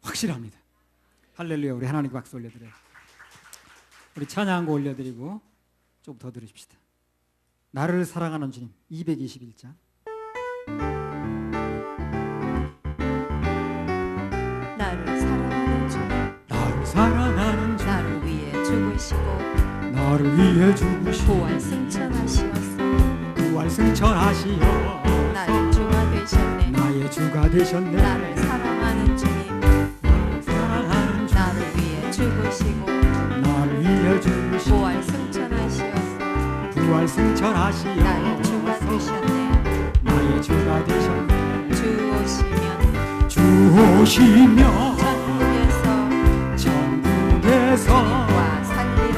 확실합니다. 할렐루야. 우리 하나님께 박수 올려드려요. 우리 찬양한 거 올려드리고 좀 더 들으십시다. 나를 사랑하는 주님 221장. 나를 사랑하는 주님, 나를 사랑하는 주님, 나를 위해 죽으시고 나를 위해 죽으시고 부활 승천하시었소. 부활 승천하시어 나의 주가 되셨네. 나의 주가 되셨네. 나를 사랑하는 주님, 사랑하는 주님, 나를 위해 죽으시고 나를 위해 죽으시고 부활 승천하시었소. 부활 승천하시어 나의 주가 되셨네. 나의 주가 되셨네. 주 오시면 주 오시면 천국에서 천국에서 주님과 살리라.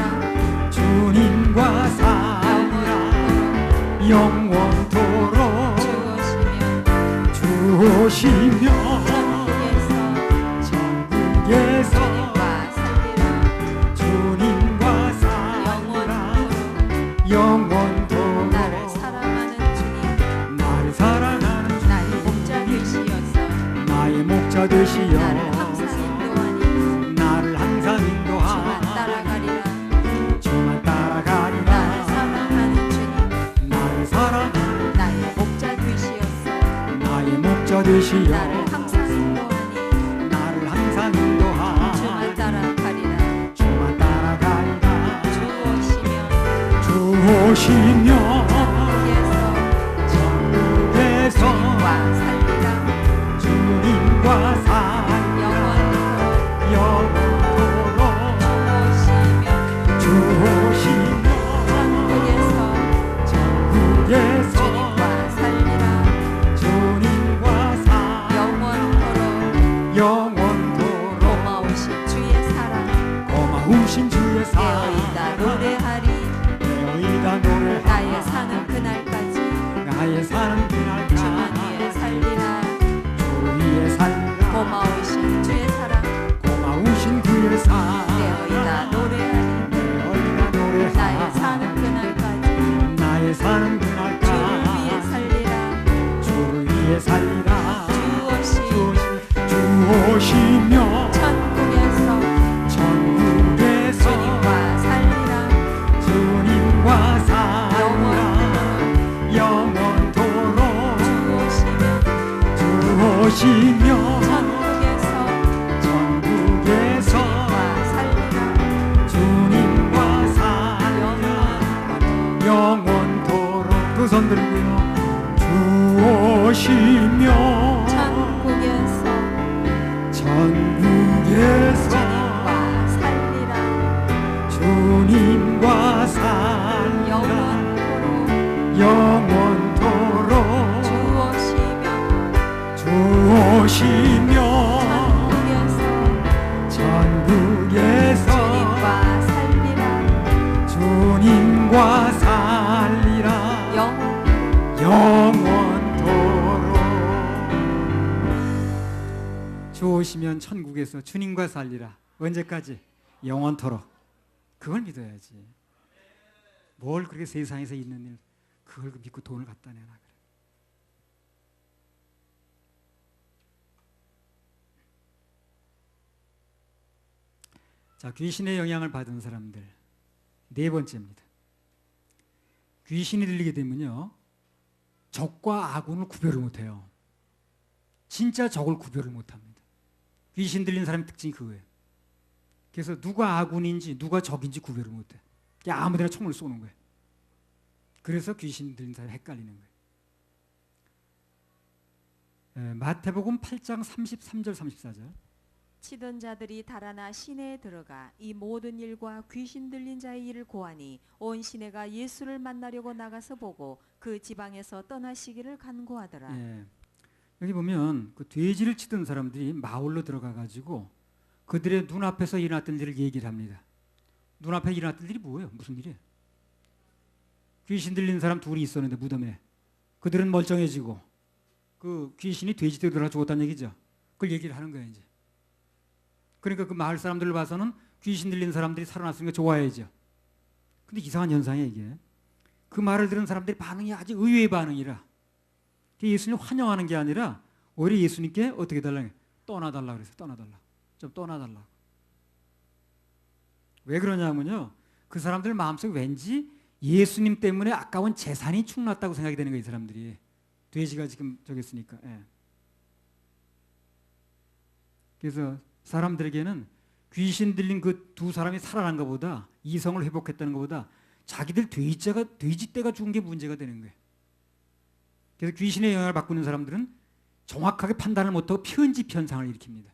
주님과 살리라. 영원토록 주 오시면 주 오시면 천국에서 천국에서 주님과 살리라. 주님과 살리라. 영원토록 영원토록 나를 사랑하는 주님, 나를 사랑하는 주 나의 목자 되시어서 나의 목자 되시어 나를 항상 인도하니 나를 항상 주만 인도하라. 따라가리라. 주만 따라가리라. 나를 사랑하는 주님, 나를 사랑하는 나의 목자 되시어서 나의 목자 되시어 나를 항상 인도하니 나를 항상 인도하라. 주만 따라가리라. 주만 따라가리라. 주 오시면 천국에서 천국에서 주님과 살리라. 주님과 살리라. 영원토록 영원토록 주 오시면 주 오시면 천국에서 천국에서 주님과 살리라. 주님과 살리라. 영원토록 영원토록 고마우신 주의 사랑 고마우신 주의 사랑 되어이다 노래하리. 되어이다 노래하리. 나의 사는 그날까지 나의 사는 그날까지 주만 위에 살리라. 주 위에 살리라. 고마우신 주의 사랑 고마우신 주의 사랑 되어이다 노래하리. 되어이다 노래하리. 나의 사는 그날까지 나의 사는 주를 그날까지 위해 살리라. 주를 위해 살리라. 주 오시면 천국에서 천국에서 주님과 살리라. 주님과 살리라. 영원토록 주오시며 천국에서 주님과 살리라 영원토록 두 손 들고요 주오시며 천국에서 주님과 살리라 영원토록 주오시며 천국에서 주님과 살리라 영원토록 주오시면 천국에서 주님과 살리라 언제까지? 영원토록. 그걸 믿어야지. 뭘 그렇게 세상에서 있는 일 그걸 믿고 돈을 갖다 내나 그래. 자, 귀신의 영향을 받은 사람들 네 번째입니다. 귀신이 들리게 되면요 적과 아군을 구별을 못해요. 진짜 적을 구별을 못합니다. 귀신 들린 사람의 특징이 그거예요. 그래서 누가 아군인지 누가 적인지 구별을 못해. 그냥 아무데나 총을 쏘는 거예요. 그래서 귀신 들린 사람이 헷갈리는 거예요. 마태복음 8장 33절 34절. 치던 자들이 달아나 시내에 들어가 이 모든 일과 귀신 들린 자의 일을 고하니 온 시내가 예수를 만나려고 나가서 보고 그 지방에서 떠나시기를 간구하더라. 예. 여기 보면 그 돼지를 치던 사람들이 마을로 들어가 가지고 그들의 눈앞에서 일어났던 일을 얘기를 합니다. 눈앞에 일어났던 일이 뭐예요? 무슨 일이에요? 귀신 들린 사람 둘이 있었는데 무덤에 그들은 멀쩡해지고 그 귀신이 돼지떼로 들어가 죽었다는 얘기죠. 그걸 얘기를 하는 거예요 이제. 그러니까 그 마을 사람들을 봐서는 귀신 들린 사람들이 살아났으니까 좋아해야죠. 근데 이상한 현상이에요 이게. 그 말을 들은 사람들의 반응이 아주 의외의 반응이라 예수님 환영하는 게 아니라 오히려 예수님께 어떻게 달라고 떠나달라 그래서 떠나달라. 좀 떠나달라고. 왜 그러냐면요 그 사람들 마음속에 왠지 예수님 때문에 아까운 재산이 축났다고 생각이 되는 거예요 이 사람들이. 돼지가 지금 저기 있으니까. 예. 그래서 사람들에게는 귀신 들린 그 두 사람이 살아난 것보다 이성을 회복했다는 것보다 자기들 돼지떼가 죽은 게 문제가 되는 거예요. 그래서 귀신의 영향을 받고 있는 사람들은 정확하게 판단을 못하고 편집 현상을 일으킵니다.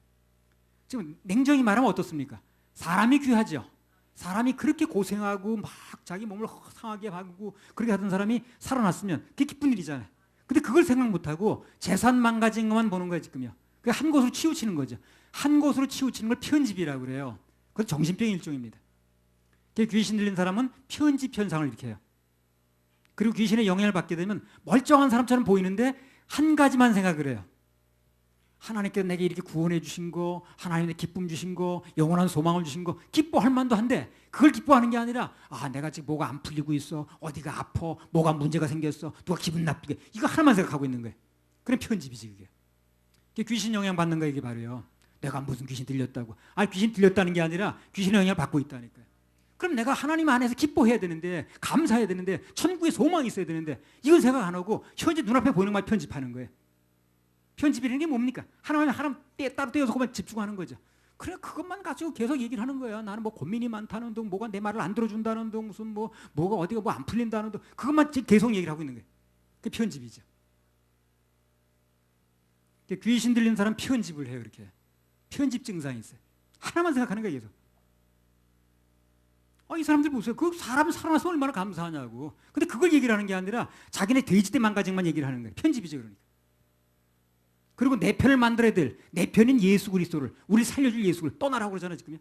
지금 냉정히 말하면 어떻습니까? 사람이 귀하죠. 사람이 그렇게 고생하고 막 자기 몸을 상하게 하고 그렇게 하던 사람이 살아났으면 그게 기쁜 일이잖아요. 근데 그걸 생각 못하고 재산 망가진 것만 보는 거예요 지금요. 그게 한 곳으로 치우치는 거죠. 한 곳으로 치우치는 걸 편집이라고 그래요. 그건 정신병의 일종입니다. 귀신 들린 사람은 편집 현상을 일으켜요. 그리고 귀신의 영향을 받게 되면 멀쩡한 사람처럼 보이는데 한 가지만 생각을 해요. 하나님께서 내게 이렇게 구원해 주신 거, 하나님의 기쁨 주신 거, 영원한 소망을 주신 거 기뻐할 만도 한데 그걸 기뻐하는 게 아니라 내가 지금 뭐가 안 풀리고 있어, 어디가 아파, 뭐가 문제가 생겼어, 누가 기분 나쁘게 이거 하나만 생각하고 있는 거예요. 그럼 편집이지 그게. 귀신 영향 받는 거 이게 바로요. 내가 무슨 귀신 들렸다고. 귀신 들렸다는 게 아니라 귀신의 영향을 받고 있다니까요. 그럼 내가 하나님 안에서 기뻐해야 되는데 감사해야 되는데 천국에 소망이 있어야 되는데 이건 생각 안 하고 현재 눈앞에 보이는 것만 편집하는 거예요. 편집이라는 게 뭡니까? 하나님 따로 떼어서 그만 집중하는 거죠. 그래 그것만 가지고 계속 얘기를 하는 거예요. 나는 뭐 고민이 많다는 둥, 뭐가 내 말을 안 들어준다는 둥, 무슨 뭐가 어디가 뭐 안 풀린다는 둥, 그것만 계속 얘기를 하고 있는 거예요. 그게 편집이죠. 귀신 들린 사람 편집을 해요. 이렇게 편집 증상이 있어요. 하나만 생각하는 거예요. 계속. 이 사람들 보세요. 그 사람이 살아나서 얼마나 감사하냐고. 근데 그걸 얘기를 하는 게 아니라 자기네 돼지떼 망가진만 얘기를 하는 거예요. 편집이죠. 그러니까. 그리고 내 편을 만들어야 될 내 편인 예수 그리스도를 우리 살려줄 예수를 떠나라고 그러잖아요. 지금요.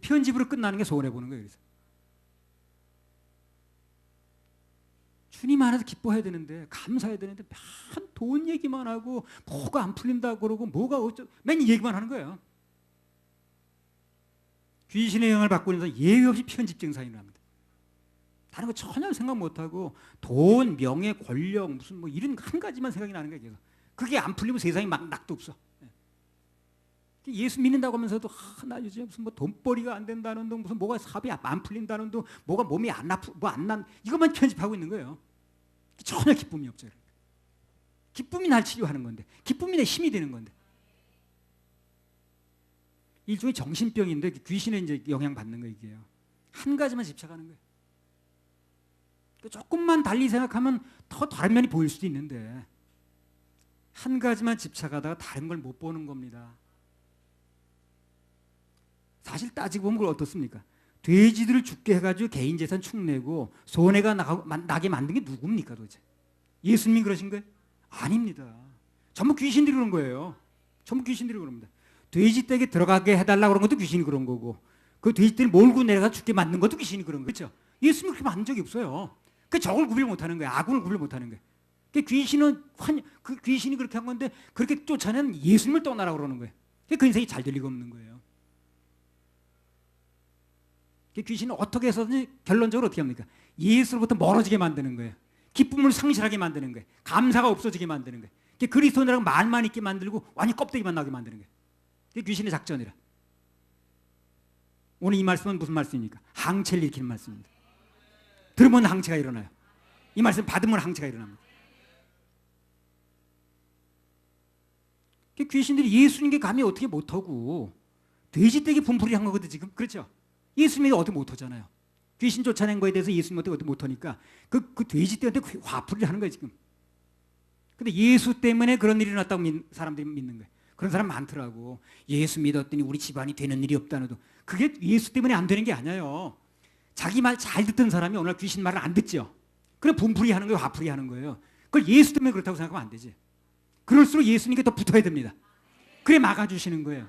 편집으로 끝나는 게 소원해 보는 거예요. 그래서. 주님 안에서 기뻐해야 되는데 감사해야 되는데 맨 돈 얘기만 하고 뭐가 안 풀린다고 그러고 뭐가 어쩌 맨 얘기만 하는 거예요. 귀신의 영향을 받고 있는 사람 예외 없이 편집 증상이 납니다. 다른 거 전혀 생각 못하고 돈, 명예, 권력 무슨 뭐 이런 한 가지만 생각이 나는 거예요. 계속. 그게 안 풀리면 세상이 막 낙도 없어. 예수 믿는다고 하면서도 나 요즘 무슨 뭐 돈벌이가 안 된다는 둥 무슨 뭐가 사업이 안 풀린다는 둥 뭐가 몸이 안 아프 뭐 안 난 이것만 편집하고 있는 거예요. 전혀 기쁨이 없죠. 기쁨이 날 치료하는 건데, 기쁨이 내 힘이 되는 건데. 일종의 정신병인데 귀신에 이제 영향받는 거 이게요. 한 가지만 집착하는 거예요. 조금만 달리 생각하면 더 다른 면이 보일 수도 있는데 한 가지만 집착하다가 다른 걸 못 보는 겁니다. 사실 따지고 보면 그걸 어떻습니까? 돼지들을 죽게 해가지고 개인 재산 축내고 손해가 나게 만든 게 누굽니까 도대체? 예수님이 그러신 거예요? 아닙니다. 전부 귀신들이 그런 거예요. 전부 귀신들이 그럽니다. 돼지 떼게 들어가게 해달라고 그런 것도 귀신이 그런 거고 그 돼지 떼를 몰고 내려가 죽게 만든 것도 귀신이 그런 거죠. 예수님이 그렇게 만든 적이 없어요. 그 적을 구별 못하는 거예요. 악을 구별 못하는 거예요. 그 귀신이 그렇게 한 건데 그렇게 쫓아낸 예수님을 떠나라고 그러는 거예요. 그 인생이 잘 될 리가 없는 거예요. 그 귀신은 어떻게 해서든지 결론적으로 어떻게 합니까? 예수로부터 멀어지게 만드는 거예요. 기쁨을 상실하게 만드는 거예요. 감사가 없어지게 만드는 거예요. 그리스도인이라고 말만 있게 만들고 완전히 껍데기만 나게 만드는 거예요. 그게 귀신의 작전이라. 오늘 이 말씀은 무슨 말씀입니까? 항체를 일으키는 말씀입니다. 들으면 항체가 일어나요. 이 말씀 받으면 항체가 일어납니다. 귀신들이 예수님께 감히 어떻게 못하고 돼지떼기 분풀이 한 거거든 지금. 그렇죠? 예수님이 어떻게 못하잖아요. 귀신 쫓아낸 거에 대해서 예수님이 어떻게 못하니까 그 돼지떼한테 화풀이를 하는 거예요 지금. 근데 예수 때문에 그런 일이 일어났다고 사람들이 믿는 거예요. 그런 사람 많더라고. 예수 믿었더니 우리 집안이 되는 일이 없다는도. 그게 예수 때문에 안 되는 게 아니에요. 자기 말 잘 듣던 사람이 오늘 귀신 말을 안 듣죠. 그래 분풀이 하는 거예요. 화풀이 하는 거예요. 그걸 예수 때문에 그렇다고 생각하면 안 되지. 그럴수록 예수님께 더 붙어야 됩니다. 그래 막아주시는 거예요.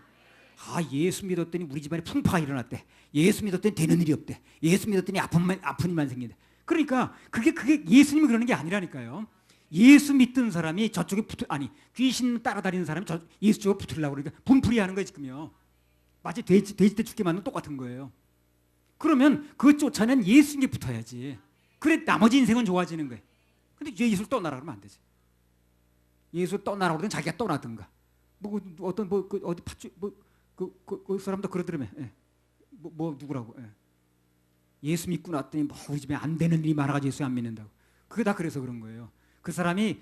아 예수 믿었더니 우리 집안에 풍파가 일어났대. 예수 믿었더니 되는 일이 없대. 예수 믿었더니 아픈 일만 생긴대. 그러니까 그게 예수님이 그러는 게 아니라니까요. 예수 믿던 사람이 저쪽에 귀신 따라다니는 사람이 예수 쪽에 붙으려고 그러니까 분풀이 하는 거예요 지금요. 마치 돼지 때 죽게 만든 똑같은 거예요. 그러면 그 쫓아낸 예수님께 붙어야지. 그래 나머지 인생은 좋아지는 거예요. 근데 예수를 떠나라 그러면 안 되지. 예수를 떠나라고 그러면 자기가 떠나든가. 어디 팥주 그 사람도 그러더라며. 예. 누구라고? 예. 예수 믿고 났더니 우리 집에 안 되는 일이 많아가지고 예수 안 믿는다고. 그게 다 그래서 그런 거예요. 그 사람이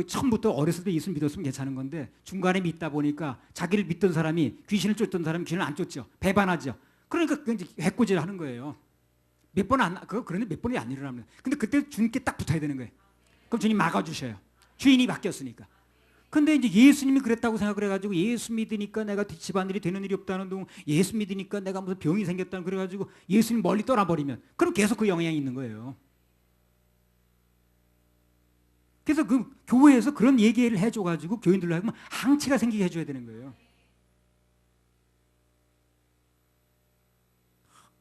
처음부터 어렸을 때 예수 믿었으면 괜찮은 건데 중간에 믿다 보니까 자기를 믿던 사람이 귀신을 쫓던 사람이 귀신을 안 쫓죠. 배반하죠. 그러니까 해코지를 하는 거예요. 그런데 몇 번이 안 일어납니다. 근데 그때 주님께 딱 붙어야 되는 거예요. 그럼 주님 막아주셔요. 주인이 바뀌었으니까. 근데 이제 예수님이 그랬다고 생각을 해가지고 예수 믿으니까 내가 집안일이 되는 일이 없다는 둥, 예수 믿으니까 내가 무슨 병이 생겼다는 그래가지고 예수님 멀리 떠나버리면 그럼 계속 그 영향이 있는 거예요. 그래서 그 교회에서 그런 얘기를 해줘가지고 교인들로 하면 항체가 생기게 해줘야 되는 거예요.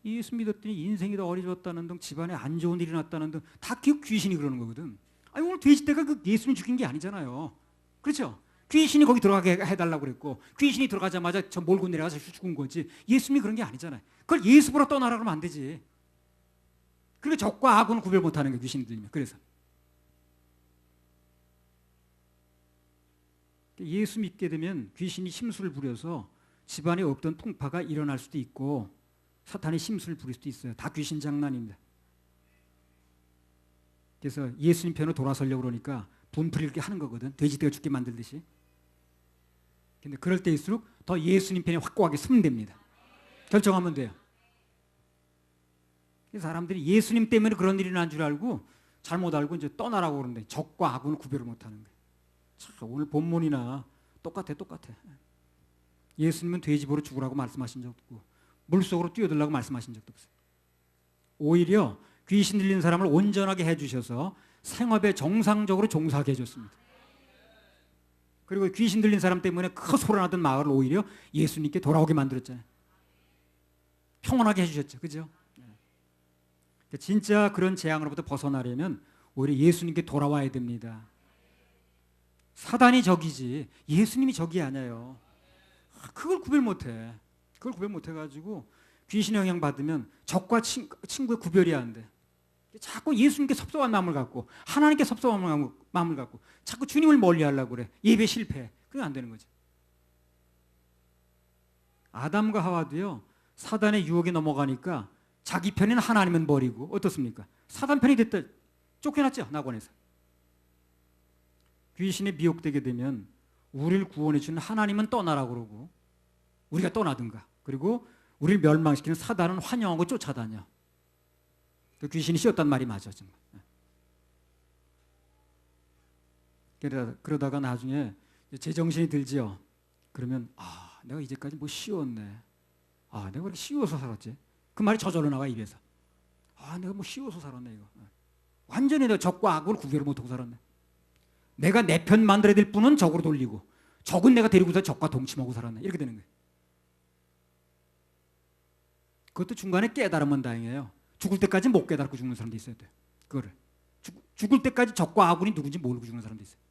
예수 믿었더니 인생이 더 어려졌다는 등 집안에 안 좋은 일이 났다는 등 다 귀신이 그러는 거거든. 아니 오늘 돼지떼가 그 예수님 죽인 게 아니잖아요. 그렇죠? 귀신이 거기 들어가게 해달라고 그랬고 귀신이 들어가자마자 저 몰고 내려가서 죽은 거지. 예수님이 그런 게 아니잖아요. 그걸 예수보다 떠나라 그러면 안 되지. 그리고 적과 악은 구별 못하는 게 귀신들이면. 그래서 예수 믿게 되면 귀신이 심술을 부려서 집안에 없던 풍파가 일어날 수도 있고 사탄이 심술을 부릴 수도 있어요. 다 귀신 장난입니다. 그래서 예수님 편으로 돌아서려고 그러니까 분풀이 이렇게 하는 거거든. 돼지떼가 죽게 만들듯이. 근데 그럴 때일수록 더 예수님 편에 확고하게 서면 됩니다. 결정하면 돼요. 사람들이 예수님 때문에 그런 일이 난 줄 알고 잘못 알고 이제 떠나라고 그러는데 적과 악은 구별을 못하는 거예요. 참, 오늘 본문이나 똑같아. 예수님은 돼지보로 죽으라고 말씀하신 적도 없고 물속으로 뛰어들라고 말씀하신 적도 없어요. 오히려 귀신 들린 사람을 온전하게 해주셔서 생업에 정상적으로 종사하게 해줬습니다. 그리고 귀신 들린 사람 때문에 큰 소리 나던 마을을 오히려 예수님께 돌아오게 만들었잖아요. 평온하게 해주셨죠. 그죠? 진짜 그런 재앙으로부터 벗어나려면 오히려 예수님께 돌아와야 됩니다. 사단이 적이지 예수님이 적이 아니에요. 그걸 구별 못해. 그걸 구별 못해가지고 귀신의 영향 받으면 적과 친구의 구별이 안 돼. 자꾸 예수님께 섭섭한 마음을 갖고 하나님께 섭섭한 마음을 갖고 자꾸 주님을 멀리하려고 그래. 예배 실패. 그게 안 되는 거지. 아담과 하와도요. 사단의 유혹에 넘어가니까 자기 편인 하나님은 버리고 어떻습니까? 사단 편이 됐다. 쫓겨났죠. 낙원에서. 귀신에 미혹되게 되면 우리를 구원해 주는 하나님은 떠나라고 그러고 우리가 떠나든가, 그리고 우리를 멸망시키는 사단은 환영하고 쫓아다녀. 그 귀신이 씌웠단 말이 맞아 정말. 그러다가 나중에 제정신이 들지요. 그러면 내가 이제까지 뭐 씌웠네. 내가 왜 이렇게 씌워서 살았지? 그 말이 저절로 나와 입에서. 내가 뭐 씌워서 살았네 이거. 완전히 내가 적과 악을 구별을 못하고 살았네. 내가 내 편 만들어야 될 분은 적으로 돌리고 적은 내가 데리고서 적과 동침하고 살았네. 이렇게 되는 거예요. 그것도 중간에 깨달으면 다행이에요. 죽을 때까지 못 깨달고 죽는 사람도 있어야 돼요. 그거를 죽을 때까지 적과 아군이 누군지 모르고 죽는 사람도 있어요.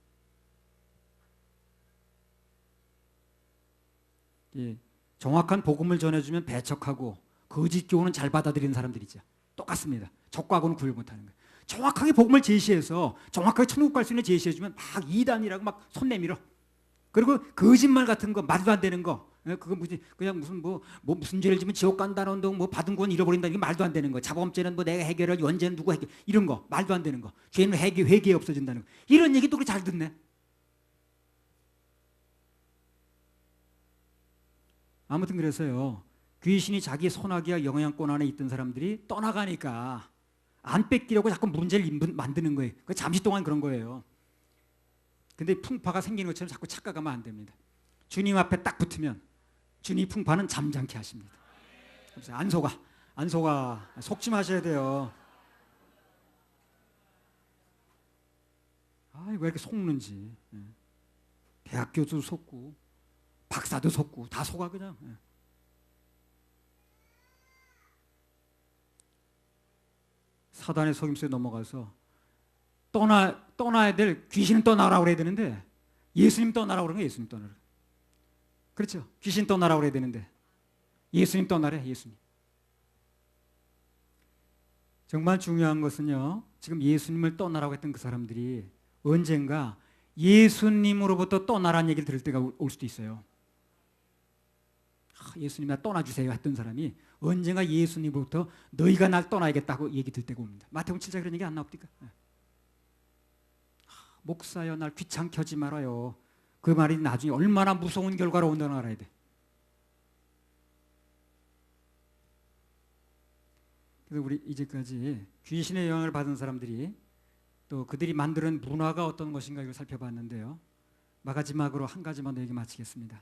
예, 정확한 복음을 전해주면 배척하고 거짓 교훈은 잘 받아들이는 사람들이죠. 똑같습니다. 적과 아군은 구별 못하는 거예요. 정확하게 복음을 제시해서 정확하게 천국 갈 수 있는 제시해주면 막 이단이라고 막 손 내밀어. 그리고 거짓말 같은 거, 말도 안 되는 거, 그거 그냥 무슨 죄를 지면 지옥 간다는 동, 뭐 받은 건 잃어버린다, 이게 말도 안 되는 거. 자범죄는 뭐 내가 해결할, 원죄는 누구 해결, 이런 거 말도 안 되는 거. 죄는 회개 없어진다는 거. 이런 얘기 또 그렇게 잘 듣네. 아무튼 그래서요, 귀신이 자기 손아귀와 영향권 안에 있던 사람들이 떠나가니까 안 뺏기려고 자꾸 문제를 만드는 거예요. 그 잠시 동안 그런 거예요. 근데 풍파가 생기는 것처럼 자꾸 착각하면 안 됩니다. 주님 앞에 딱 붙으면 주님 풍파는 잠잠케 하십니다. 안 속아. 속지 마셔야 돼요. 왜 이렇게 속는지. 대학교도 속고 박사도 속고 다 속아 그냥. 사단의 속임수에 넘어가서 떠나야 될 귀신은 떠나라고 그래야 되는데 예수님 떠나라고 그러는 거예요. 예수님 떠나라. 그렇죠. 귀신 떠나라고 그래야 되는데 예수님 떠나래. 예수님. 정말 중요한 것은요, 지금 예수님을 떠나라고 했던 그 사람들이 언젠가 예수님으로부터 떠나라는 얘기를 들을 때가 올 수도 있어요. 예수님 나 떠나주세요 했던 사람이 언젠가 예수님으로부터 너희가 날 떠나야겠다고 얘기 들 때가 옵니다. 마태복음 7장 그런 얘기 안 나옵니까? 목사여 날 귀찮게 하지 말아요. 그 말이 나중에 얼마나 무서운 결과로 온다는 걸 알아야 돼. 그래서 우리 이제까지 귀신의 영향을 받은 사람들이 또 그들이 만드는 문화가 어떤 것인가 이걸 살펴봤는데요. 마지막으로 한 가지만 더 얘기 마치겠습니다.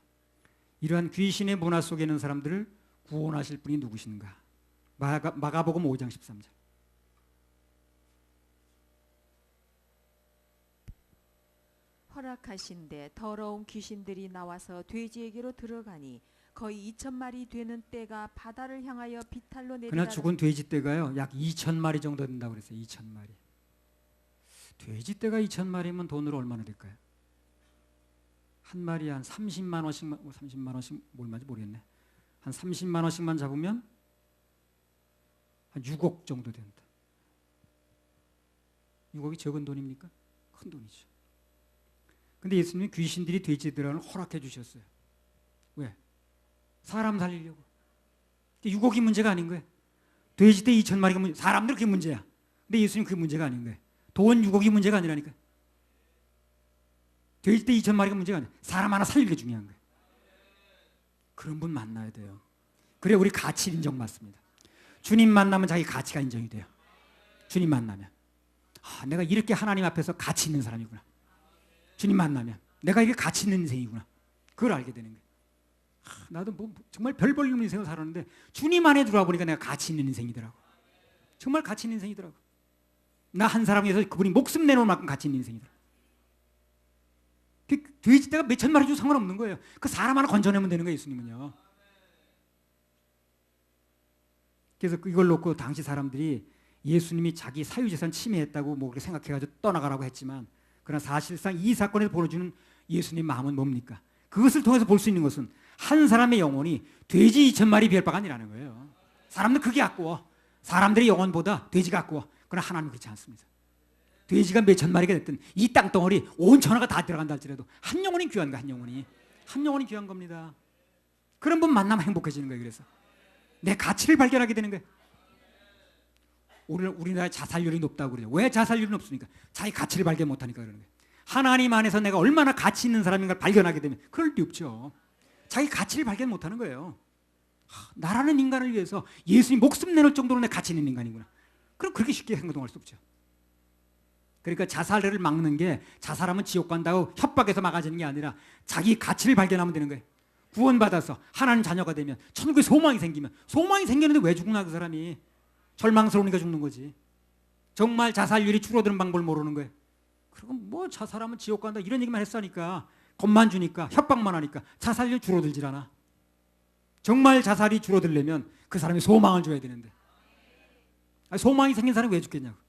이러한 귀신의 문화 속에 있는 사람들을 구원하실 분이 누구신가? 마가복음 5장 13절. 허락하신데 더러운 귀신들이 나와서 돼지에게로 들어가니 거의 2,000마리 되는 떼가 바다를 향하여 비탈로 내리다. 그러나 죽은 돼지 떼가요 약 2,000마리 정도 된다고 그랬어요. 2,000마리. 돼지 떼가 2,000마리면 돈으로 얼마나 될까요? 한 마리에 한 30만 원씩만, 30만 원씩 얼마인지 모르겠네. 한 30만 원씩만 잡으면 한 6억 정도 된다. 6억이 적은 돈입니까? 큰 돈이죠. 근데 예수님이 귀신들이 돼지들을 허락해 주셨어요. 왜? 사람 살리려고. 6억이 문제가 아닌 거예요. 돼지 떼 2,000마리가 문제, 사람들 그게 문제야. 근데 예수님 그게 문제가 아닌 거예요. 돈 6억이 문제가 아니라니까. 돼지 떼 2,000마리가 문제가 아니야. 사람 하나 살리는 게 중요한 거예요. 그런 분 만나야 돼요. 그래 우리 가치 인정 받습니다. 주님 만나면 자기 가치가 인정이 돼요. 주님 만나면 내가 이렇게 하나님 앞에서 가치 있는 사람이구나. 주님 만나면 내가 이게 가치 있는 인생이구나. 그걸 알게 되는 거예요. 나도 뭐 정말 별 볼 있는 인생을 살았는데 주님 안에 들어와 보니까 내가 가치 있는 인생이더라고. 정말 가치 있는 인생이더라고. 나 한 사람 위해서 그분이 목숨 내놓을 만큼 가치 있는 인생이더라고. 돼지떼가 몇 천 마리 줘도 상관없는 거예요. 그 사람 하나 건져내면 되는 거예요. 예수님은요. 그래서 이걸 놓고 당시 사람들이 예수님이 자기 사유재산 침해했다고 뭐 그렇게 생각해가지고 떠나가라고 했지만, 그러나 사실상 이 사건에서 보여주는 예수님 마음은 뭡니까? 그것을 통해서 볼 수 있는 것은 한 사람의 영혼이 돼지 2,000마리 비할 바가 아니라는 거예요. 사람들 그게 아까워. 사람들의 영혼보다 돼지가 아까워. 그러나 하나님은 그렇지 않습니다. 돼지가 몇 천 마리가 됐든 이 땅덩어리 온 천하가 다 들어간다 할지라도 한 영혼이 귀한 거, 한 영혼이 귀한 겁니다. 그런 분 만나면 행복해지는 거예요. 그래서 내 가치를 발견하게 되는 거예요. 우리나라 자살률이 높다고 그래요. 왜 자살률이 높습니까? 자기 가치를 발견 못하니까 그러는 거예요. 하나님 안에서 내가 얼마나 가치 있는 사람인가를 발견하게 되면 그럴 리 없죠. 자기 가치를 발견 못하는 거예요. 나라는 인간을 위해서 예수님 목숨 내놓을 정도로 내 가치 있는 인간이구나. 그럼 그렇게 쉽게 행동할 수 없죠. 그러니까 자살을 막는 게 자살하면 지옥 간다고 협박해서 막아지는 게 아니라 자기 가치를 발견하면 되는 거예요. 구원받아서 하나님 자녀가 되면 천국에 소망이 생기면, 소망이 생기는데 왜 죽나 그 사람이. 절망스러우니까 죽는 거지. 정말 자살률이 줄어드는 방법을 모르는 거예요. 그리고 뭐 자살하면 지옥 간다 이런 얘기만 했으니까, 겁만 주니까, 협박만 하니까 자살률이 줄어들질 않아. 정말 자살이 줄어들려면 그 사람이 소망을 줘야 되는데, 소망이 생긴 사람이 왜 죽겠냐고.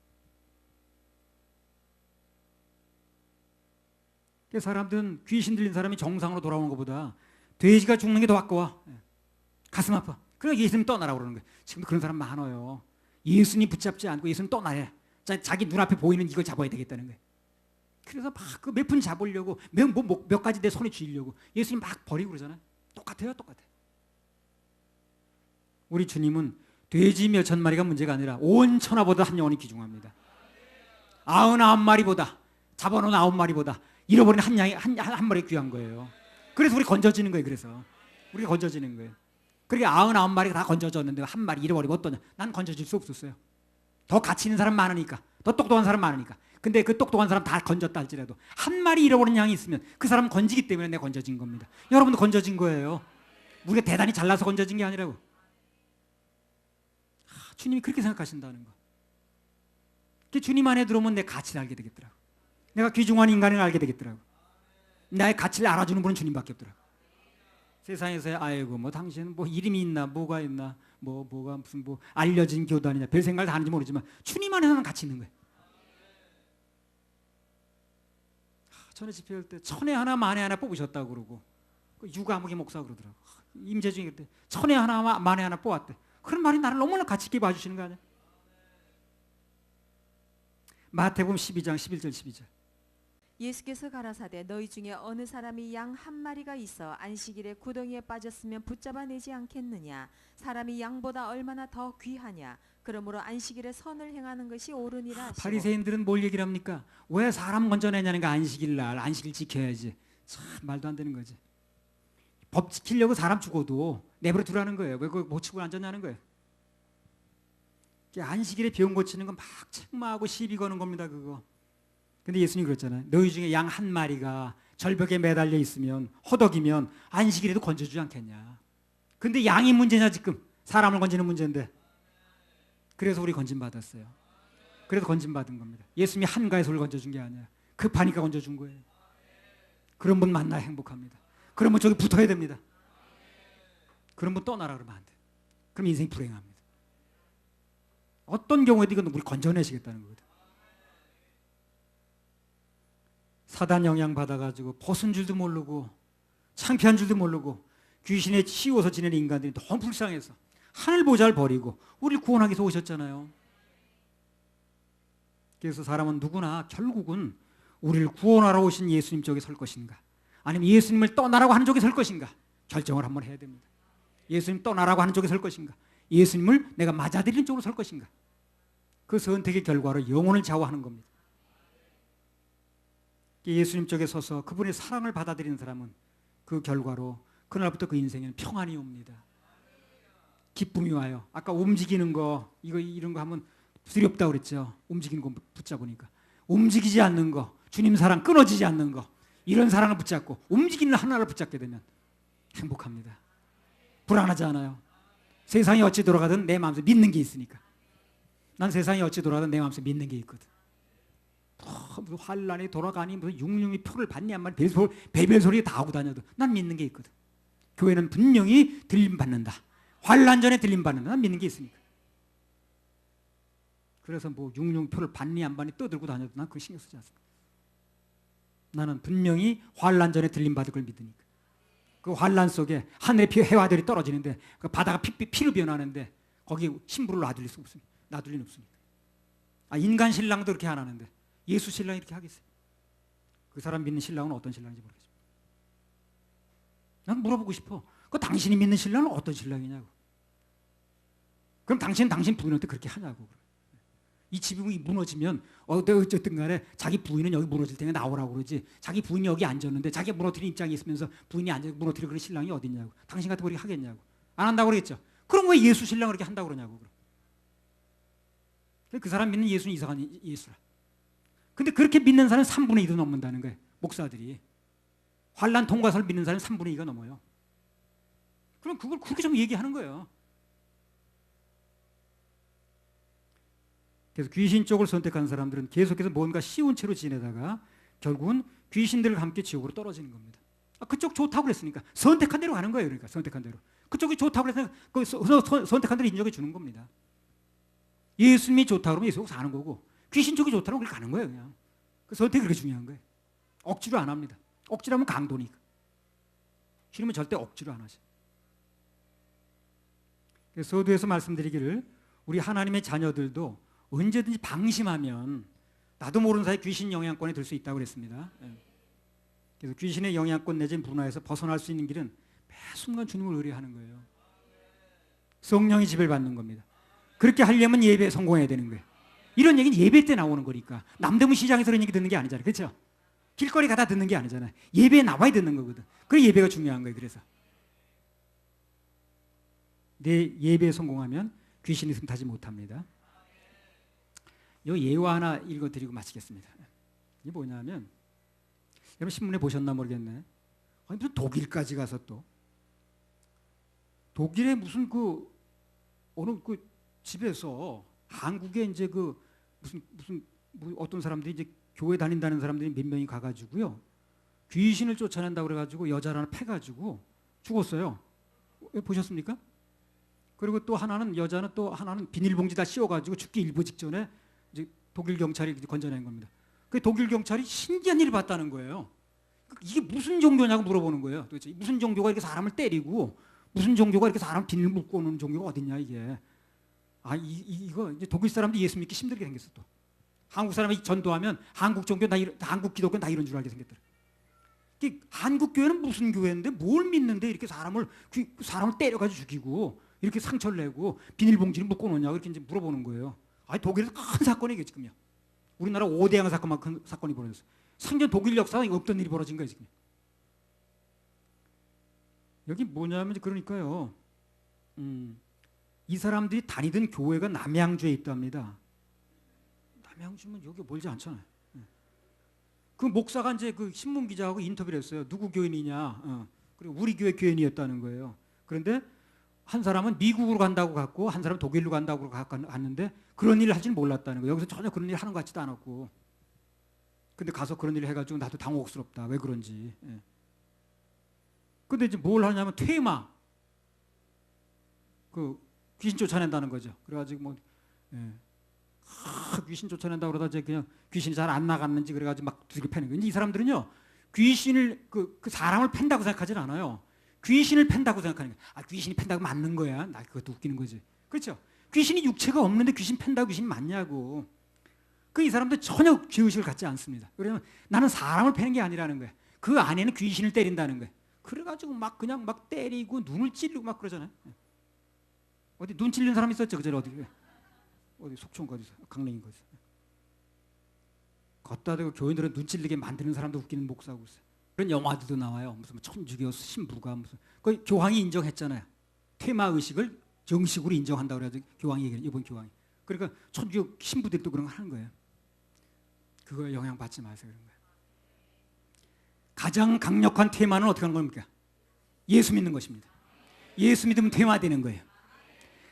사람들은 귀신 들린 사람이 정상으로 돌아오는 것보다 돼지가 죽는 게 더 아까워. 가슴 아파. 그러니까 예수님 떠나라고 그러는 거예요. 지금도 그런 사람 많아요. 예수님 붙잡지 않고 예수님 떠나래. 자기 눈앞에 보이는 이걸 잡아야 되겠다는 거예요. 그래서 막 그 몇 푼 잡으려고 몇 가지 내 손에 쥐려고 예수님 막 버리고 그러잖아요. 똑같아요. 우리 주님은 돼지 몇천 마리가 문제가 아니라 온 천하보다 한 영혼이 귀중합니다. 99마리보다, 잡아놓은 9마리보다 잃어버린 한 양이 한 마리 귀한 거예요. 그래서 우리 건져지는 거예요. 그래서 우리가 건져지는 거예요. 그러니까 99마리가 다 건져졌는데 한 마리 잃어버리면 어떠냐? 난 건져질 수 없었어요. 더 가치 있는 사람 많으니까, 더 똑똑한 사람 많으니까. 근데 그 똑똑한 사람 다 건졌다 할지라도 한 마리 잃어버린 양이 있으면 그 사람은 건지기 때문에 내가 건져진 겁니다. 여러분도 건져진 거예요. 우리가 대단히 잘나서 건져진 게 아니라고. 주님이 그렇게 생각하신다는 거. 주님 안에 들어오면 내 가치를 알게 되겠더라고. 내가 귀중한 인간을 알게 되겠더라고. 나의 가치를 알아주는 분은 주님밖에 없더라고. 세상에서 아이고 뭐 당신은 뭐 이름이 있나 뭐가 있나 뭐가 무슨 뭐 알려진 교단이냐 별 생각을 다 하는지 모르지만 주님 안에서는 가치 있는 거예요. 전에 집회할 때 천에 하나 만에 하나 뽑으셨다고 그러고 유가무기 목사 그러더라고. 임재중이 그때 천에 하나 만에 하나 뽑았대. 그런 말이 나를 너무나 가치 있게 봐주시는 거 아니야? 마태복음 12장 11절 12절. 예수께서 가라사대 너희 중에 어느 사람이 양 한 마리가 있어 안식일에 구덩이에 빠졌으면 붙잡아내지 않겠느냐. 사람이 양보다 얼마나 더 귀하냐. 그러므로 안식일에 선을 행하는 것이 옳으니라 하시고. 바리새인들은 뭘 얘기를 합니까? 왜 사람 건져내냐는 거. 안식일 날 안식일 지켜야지. 참 말도 안 되는 거지. 법 지키려고 사람 죽어도 내버려 두라는 거예요. 왜 그거 못 치고 앉았냐는 거예요. 안식일에 병 고치는 건 막 책망하고 시비 거는 겁니다. 그거. 근데 예수님이 그랬잖아요. 너희 중에 양 한 마리가 절벽에 매달려 있으면 허덕이면 안식일에도 건져주지 않겠냐. 근데 양이 문제냐 지금. 사람을 건지는 문제인데. 그래서 우리 건진받았어요. 그래서 건진받은 겁니다. 예수님이 한가해서 우리를 건져준 게 아니야. 급하니까 건져준 거예요. 그런 분 만나야 행복합니다. 그런 분 저기 붙어야 됩니다. 그런 분 떠나라 그러면 안 돼. 그럼 인생이 불행합니다. 어떤 경우에도 이건 우리 건져내시겠다는 거거든. 사단 영향 받아가지고 벗은 줄도 모르고 창피한 줄도 모르고 귀신에 씌워서 지내는 인간들이 너무 불쌍해서 하늘 보좌를 버리고 우리를 구원하기 위해서 오셨잖아요. 그래서 사람은 누구나 결국은 우리를 구원하러 오신 예수님 쪽에 설 것인가, 아니면 예수님을 떠나라고 하는 쪽에 설 것인가 결정을 한번 해야 됩니다. 예수님 떠나라고 하는 쪽에 설 것인가, 예수님을 내가 맞아들이는 쪽으로 설 것인가. 그 선택의 결과로 영혼을 좌우하는 겁니다. 예수님 쪽에 서서 그분의 사랑을 받아들이는 사람은 그 결과로 그날부터 그 인생에는 평안이 옵니다. 기쁨이 와요. 아까 움직이는 거 이런 거 하면 두렵다고 그랬죠. 움직이는 거 붙잡으니까. 움직이지 않는 거, 주님 사랑 끊어지지 않는 거, 이런 사랑을 붙잡고 움직이는 하나를 붙잡게 되면 행복합니다. 불안하지 않아요. 세상이 어찌 돌아가든 내 마음속에 믿는 게 있으니까. 난 세상이 어찌 돌아가든 내 마음속에 믿는 게 있거든. 무슨 환란이 돌아가니 무슨 육룡이 표를 받니 한 말 배별 소리 다 하고 다녀도 난 믿는 게 있거든. 교회는 분명히 들림 받는다. 환란 전에 들림 받는다. 난 믿는 게 있으니까. 그래서 뭐 육룡 표를 받니 안 받니 떠들고 다녀도 난 그거 신경 쓰지 않습니다. 나는 분명히 환란 전에 들림 받을 걸 믿으니까. 그 환란 속에 하늘의 해와들이 떨어지는데 그 바다가 피로 변하는데 거기 신부를 놔둘 수 없습니다. 놔둘 리는 없으니까. 인간 신랑도 그렇게 안 하는데 예수 신랑이 이렇게 하겠어요? 그 사람 믿는 신랑은 어떤 신랑인지 모르겠습니다. 난 물어보고 싶어. 그 당신이 믿는 신랑은 어떤 신랑이냐고. 그럼 당신 부인한테 그렇게 하냐고. 이 지붕이 무너지면 어쨌든 간에 자기 부인은 여기 무너질 테니까 나오라고 그러지. 자기 부인이 여기 앉았는데 자기가 무너뜨린 입장에 있으면서 부인이 앉아서 무너뜨리는 그런 신랑이 어딨냐고. 당신 같은 거 그렇게 하겠냐고. 안 한다고 그러겠죠. 그럼 왜 예수 신랑을 그렇게 한다고 그러냐고. 그 사람 믿는 예수는 이상한 예수라. 근데 그렇게 믿는 사람은 3분의 2도 넘는다는 거예요. 목사들이. 환난 통과서를 믿는 사람은 3분의 2가 넘어요. 그럼 그걸 그렇게 좀 얘기하는 거예요. 그래서 귀신 쪽을 선택한 사람들은 계속해서 뭔가 쉬운 채로 지내다가 결국은 귀신들과 함께 지옥으로 떨어지는 겁니다. 그쪽 좋다고 그랬으니까 선택한 대로 가는 거예요. 그러니까 선택한 대로. 그쪽이 좋다고 그랬으니까 그 선택한 대로 인정해 주는 겁니다. 예수님이 좋다고 그러면 예수 사는 거고 귀신 쪽이 좋다고 그렇게 가는 거예요. 그냥. 그 선택이 그렇게 중요한 거예요. 억지로 안 합니다. 억지로 하면 강도니까. 싫으면 절대 억지로 안 하죠. 그래서 서두에서 말씀드리기를 우리 하나님의 자녀들도 언제든지 방심하면 나도 모르는 사이에 귀신 영향권에 들 수 있다고 그랬습니다. 그래서 귀신의 영향권 내지는 분화에서 벗어날 수 있는 길은 매 순간 주님을 의뢰하는 거예요. 성령이 지배를 받는 겁니다. 그렇게 하려면 예배에 성공해야 되는 거예요. 이런 얘기는 예배 때 나오는 거니까 남대문 시장에서 그런 얘기 듣는 게 아니잖아요. 그렇죠? 길거리 가다 듣는 게 아니잖아요. 예배에 나와야 듣는 거거든. 그래 예배가 중요한 거예요. 그래서 내 예배에 성공하면 귀신이 틈타지 못합니다. 이 예화 하나 읽어드리고 마치겠습니다. 이게 뭐냐면 여러분 신문에 보셨나 모르겠네. 아니 무슨 독일까지 가서 또 독일에 무슨 그 어느 그 집에서 한국에 이제 그 무슨 어떤 사람들이 이제 교회 다닌다는 사람들이 몇 명이 가가지고요 귀신을 쫓아낸다고 그래가지고 여자를 하나 패가지고 죽었어요. 보셨습니까? 그리고 또 하나는 여자는 또 하나는 비닐봉지 다 씌워가지고 죽기 일보 직전에 이제 독일 경찰이 건져낸 겁니다. 그 독일 경찰이 신기한 일을 봤다는 거예요. 이게 무슨 종교냐고 물어보는 거예요. 도대체 무슨 종교가 이렇게 사람을 때리고 무슨 종교가 이렇게 사람 비닐 묶고 오는 종교가 어딨냐 이게. 이거 이제 독일 사람도 예수 믿기 힘들게 생겼어 또. 한국 사람이 전도하면 한국 종교 한국 기독교 다 이런 줄 알게 생겼더라. 한국 교회는 무슨 교회인데 뭘 믿는데 이렇게 사람을 때려가지고 죽이고 이렇게 상처를 내고 비닐봉지를 묶고 놓냐고 이렇게 이제 물어보는 거예요. 독일에서 큰 사건이에요 지금요. 우리나라 5대양 사건만큼 사건이 벌어졌어요. 상전 독일 역사에 없던 일이 벌어진 거예요 지금. 여기 뭐냐면 그러니까요. 이 사람들이 다니던 교회가 남양주에 있답니다. 남양주면 여기 멀지 않잖아요. 그 목사가 이제 그 신문 기자하고 인터뷰를 했어요. 누구 교인이냐. 그리고 우리 교회 교인이었다는 거예요. 그런데 한 사람은 미국으로 간다고 갔고 한 사람은 독일로 간다고 갔는데 그런 일을 하지는 몰랐다는 거예요. 여기서 전혀 그런 일 하는 것 같지도 않았고. 근데 가서 그런 일을 해가지고 나도 당혹스럽다. 왜 그런지. 근데 이제 뭘 하냐면 퇴마. 그 귀신 쫓아낸다는 거죠. 그래가지고 뭐 귀신 쫓아낸다 그러다 이제 그냥 귀신이 잘 안 나갔는지 그래가지고 막 두들겨 패는 거예요. 이 사람들은요 귀신을 그 사람을 팬다고 생각하진 않아요. 귀신을 팬다고 생각하는 거예요. 귀신이 팬다고 맞는 거야. 나 그것도 웃기는 거지. 그렇죠? 귀신이 육체가 없는데 귀신 팬다고 귀신이 맞냐고. 이 사람들 전혀 죄의식을 갖지 않습니다. 그러면 나는 사람을 패는 게 아니라는 거야. 그 안에는 귀신을 때린다는 거야. 그래가지고 막 그냥 막 때리고 눈을 찌르고 막 그러잖아요. 어디 눈 찔린 사람 있었죠? 그전에 어디 속초인가 어디서 강릉인 거지. 걷다 대고 교인들은 눈 찔리게 만드는 사람도 웃기는 목사고 있어요. 그런 영화들도 나와요. 무슨 천주교 신부가 무슨 그 교황이 인정했잖아요. 퇴마 의식을 정식으로 인정한다고 그래가지고 교황이 얘기해. 이번 교황이. 그러니까 천주교 신부들도 그런 거 하는 거예요. 그거에 영향 받지 마세요. 그런 거예요. 가장 강력한 퇴마는 어떻게 하는 겁니까? 예수 믿는 것입니다. 예수 믿으면 퇴마되는 거예요.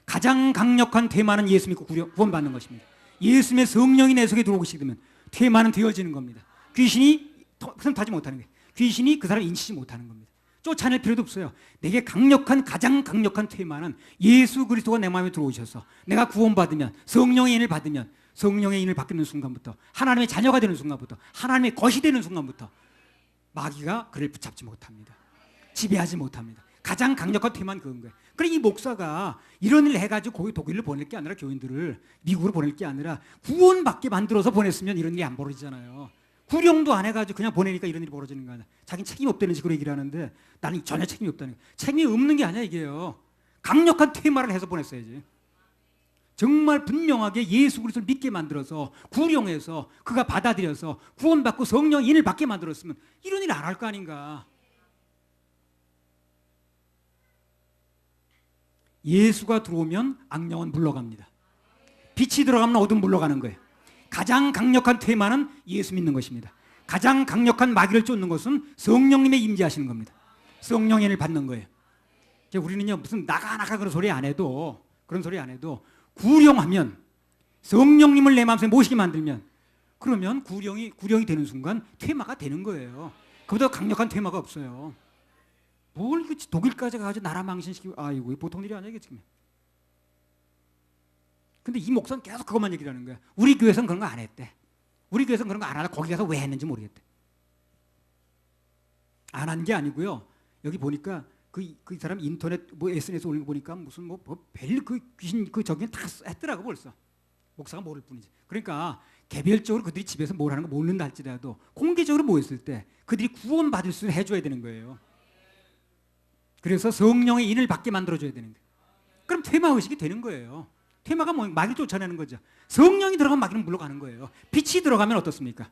가장 강력한 퇴마는 예수 믿고 구원받는 것입니다. 예수님의 성령이 내 속에 들어오기 시작되면 퇴마는 되어지는 겁니다. 귀신이 틈타지 못하는 거예요. 귀신이 그 사람을 인치지 못하는 겁니다. 쫓아낼 필요도 없어요. 내게 가장 강력한 퇴마는 예수 그리스도가 내 마음에 들어오셔서 내가 구원받으면 성령의 인을 받으면 성령의 인을 받는 순간부터 하나님의 자녀가 되는 순간부터 하나님의 것이 되는 순간부터 마귀가 그를 붙잡지 못합니다. 지배하지 못합니다. 가장 강력한 퇴마는 그건 거예요. 그래 이 목사가 이런 일을 해가지고 거기 독일로 보낼 게 아니라 교인들을 미국으로 보낼 게 아니라 구원받게 만들어서 보냈으면 이런 일이 안 벌어지잖아요. 구령도 안 해가지고 그냥 보내니까 이런 일이 벌어지는 거 아니야. 자기는 책임이 없다는 식으로 얘기를 하는데 나는 전혀 책임이 없다는 거예요. 책임이 없는 게 아니야 이게요. 강력한 퇴마를 해서 보냈어야지. 정말 분명하게 예수 그리스도를 믿게 만들어서 구령해서 그가 받아들여서 구원받고 성령 인을 받게 만들었으면 이런 일 안 할 거 아닌가. 예수가 들어오면 악령은 물러갑니다. 빛이 들어가면 어둠 물러가는 거예요. 가장 강력한 테마는 예수 믿는 것입니다. 가장 강력한 마귀를 쫓는 것은 성령님의 임재하시는 겁니다. 성령의 인을 받는 거예요. 우리는요 무슨 나가 그런 소리 안 해도 구령하면 성령님을 내 마음속에 모시게 만들면 그러면 구령이 되는 순간 퇴마가 되는 거예요. 그보다 강력한 퇴마가 없어요. 뭘 독일까지 가가지고 나라 망신시키고 아이고 보통 일이 아니야 이게 지금. 근데 이 목사는 계속 그것만 얘기를 하는 거야. 우리 교회에서는 그런 거 안 했대. 우리 교회에서는 그런 거 안 하다 거기 가서 왜 했는지 모르겠대. 안 한 게 아니고요. 여기 보니까 그 사람 인터넷 SNS 올린 거 보니까 무슨 별 귀신 저기 다 했더라고 벌써. 목사가 모를 뿐이지. 그러니까 개별적으로 그들이 집에서 뭘 하는 거 모른다 할지라도 공개적으로 모였을 때 그들이 구원받을 수 있도록 해줘야 되는 거예요. 그래서 성령의 인을 받게 만들어줘야 되는 거예요. 그럼 퇴마의식이 되는 거예요. 퇴마가 뭐 마귀를 쫓아내는 거죠. 성령이 들어가면 마귀는 물러가는 거예요. 빛이 들어가면 어떻습니까?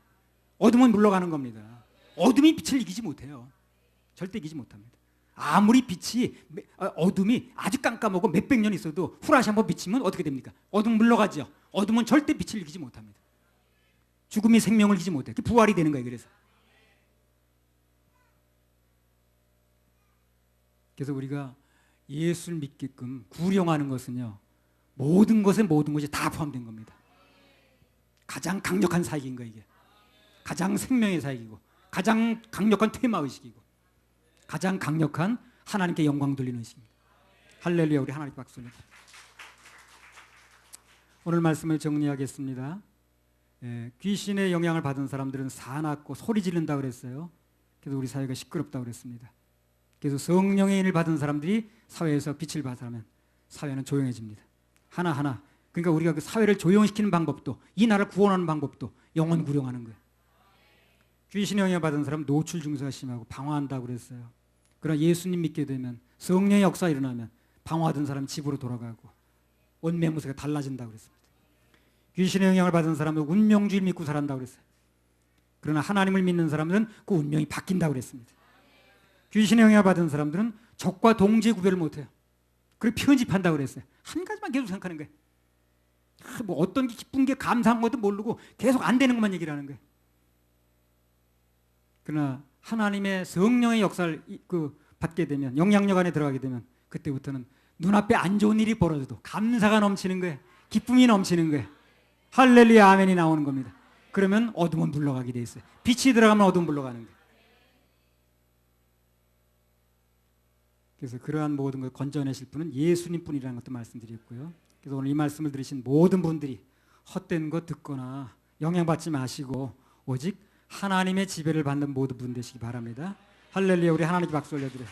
어둠은 물러가는 겁니다. 어둠이 빛을 이기지 못해요. 절대 이기지 못합니다. 아무리 어둠이 아주 깜깜하고 몇백 년 있어도 후라시 한번 비치면 어떻게 됩니까? 어둠 물러가죠. 어둠은 절대 빛을 이기지 못합니다. 죽음이 생명을 이기지 못해요. 부활이 되는 거예요. 그래서 우리가 예수를 믿게끔 구령하는 것은요 모든 것이 다 포함된 겁니다. 가장 강력한 사역인 거예요. 이게 가장 생명의 사역이고 가장 강력한 테마의식이고 가장 강력한 하나님께 영광 돌리는 의식입니다. 할렐루야. 우리 하나님께 박수 올립니다. 오늘 말씀을 정리하겠습니다. 귀신의 영향을 받은 사람들은 사납고 소리 지른다 그랬어요. 그래서 우리 사회가 시끄럽다고 그랬습니다. 그래서 성령의 인을 받은 사람들이 사회에서 빛을 발산하면 사회는 조용해집니다. 하나하나. 그러니까 우리가 그 사회를 조용시키는 방법도 이 나라를 구원하는 방법도 영혼 구령하는 거예요. 귀신의 영향을 받은 사람은 노출 증세가 심하고 방황한다고 그랬어요. 그러나 예수님 믿게 되면 성령의 역사가 일어나면 방황하던 사람이 집으로 돌아가고 원매무새가 달라진다고 그랬습니다. 귀신의 영향을 받은 사람은 운명주의를 믿고 살았다고 그랬어요. 그러나 하나님을 믿는 사람들은 그 운명이 바뀐다고 그랬습니다. 귀신의 영향을 받은 사람들은 적과 동지의 구별을 못해요. 그리고 편집한다고 그랬어요. 한 가지만 계속 생각하는 거예요. 뭐 어떤 게 기쁜 게 감사한 것도 모르고 계속 안 되는 것만 얘기를 하는 거예요. 그러나 하나님의 성령의 역사를 받게 되면 영향력 안에 들어가게 되면 그때부터는 눈앞에 안 좋은 일이 벌어져도 감사가 넘치는 거예요. 기쁨이 넘치는 거예요. 할렐루야 아멘이 나오는 겁니다. 그러면 어둠은 물러가게 돼 있어요. 빛이 들어가면 어둠은 물러가는 거예요. 그래서 그러한 모든 걸 건져내실 분은 예수님 뿐이라는 것도 말씀드렸고요. 그래서 오늘 이 말씀을 들으신 모든 분들이 헛된 것 듣거나 영향받지 마시고 오직 하나님의 지배를 받는 모든 분 되시기 바랍니다. 할렐루야. 우리 하나님께 박수 올려드려요.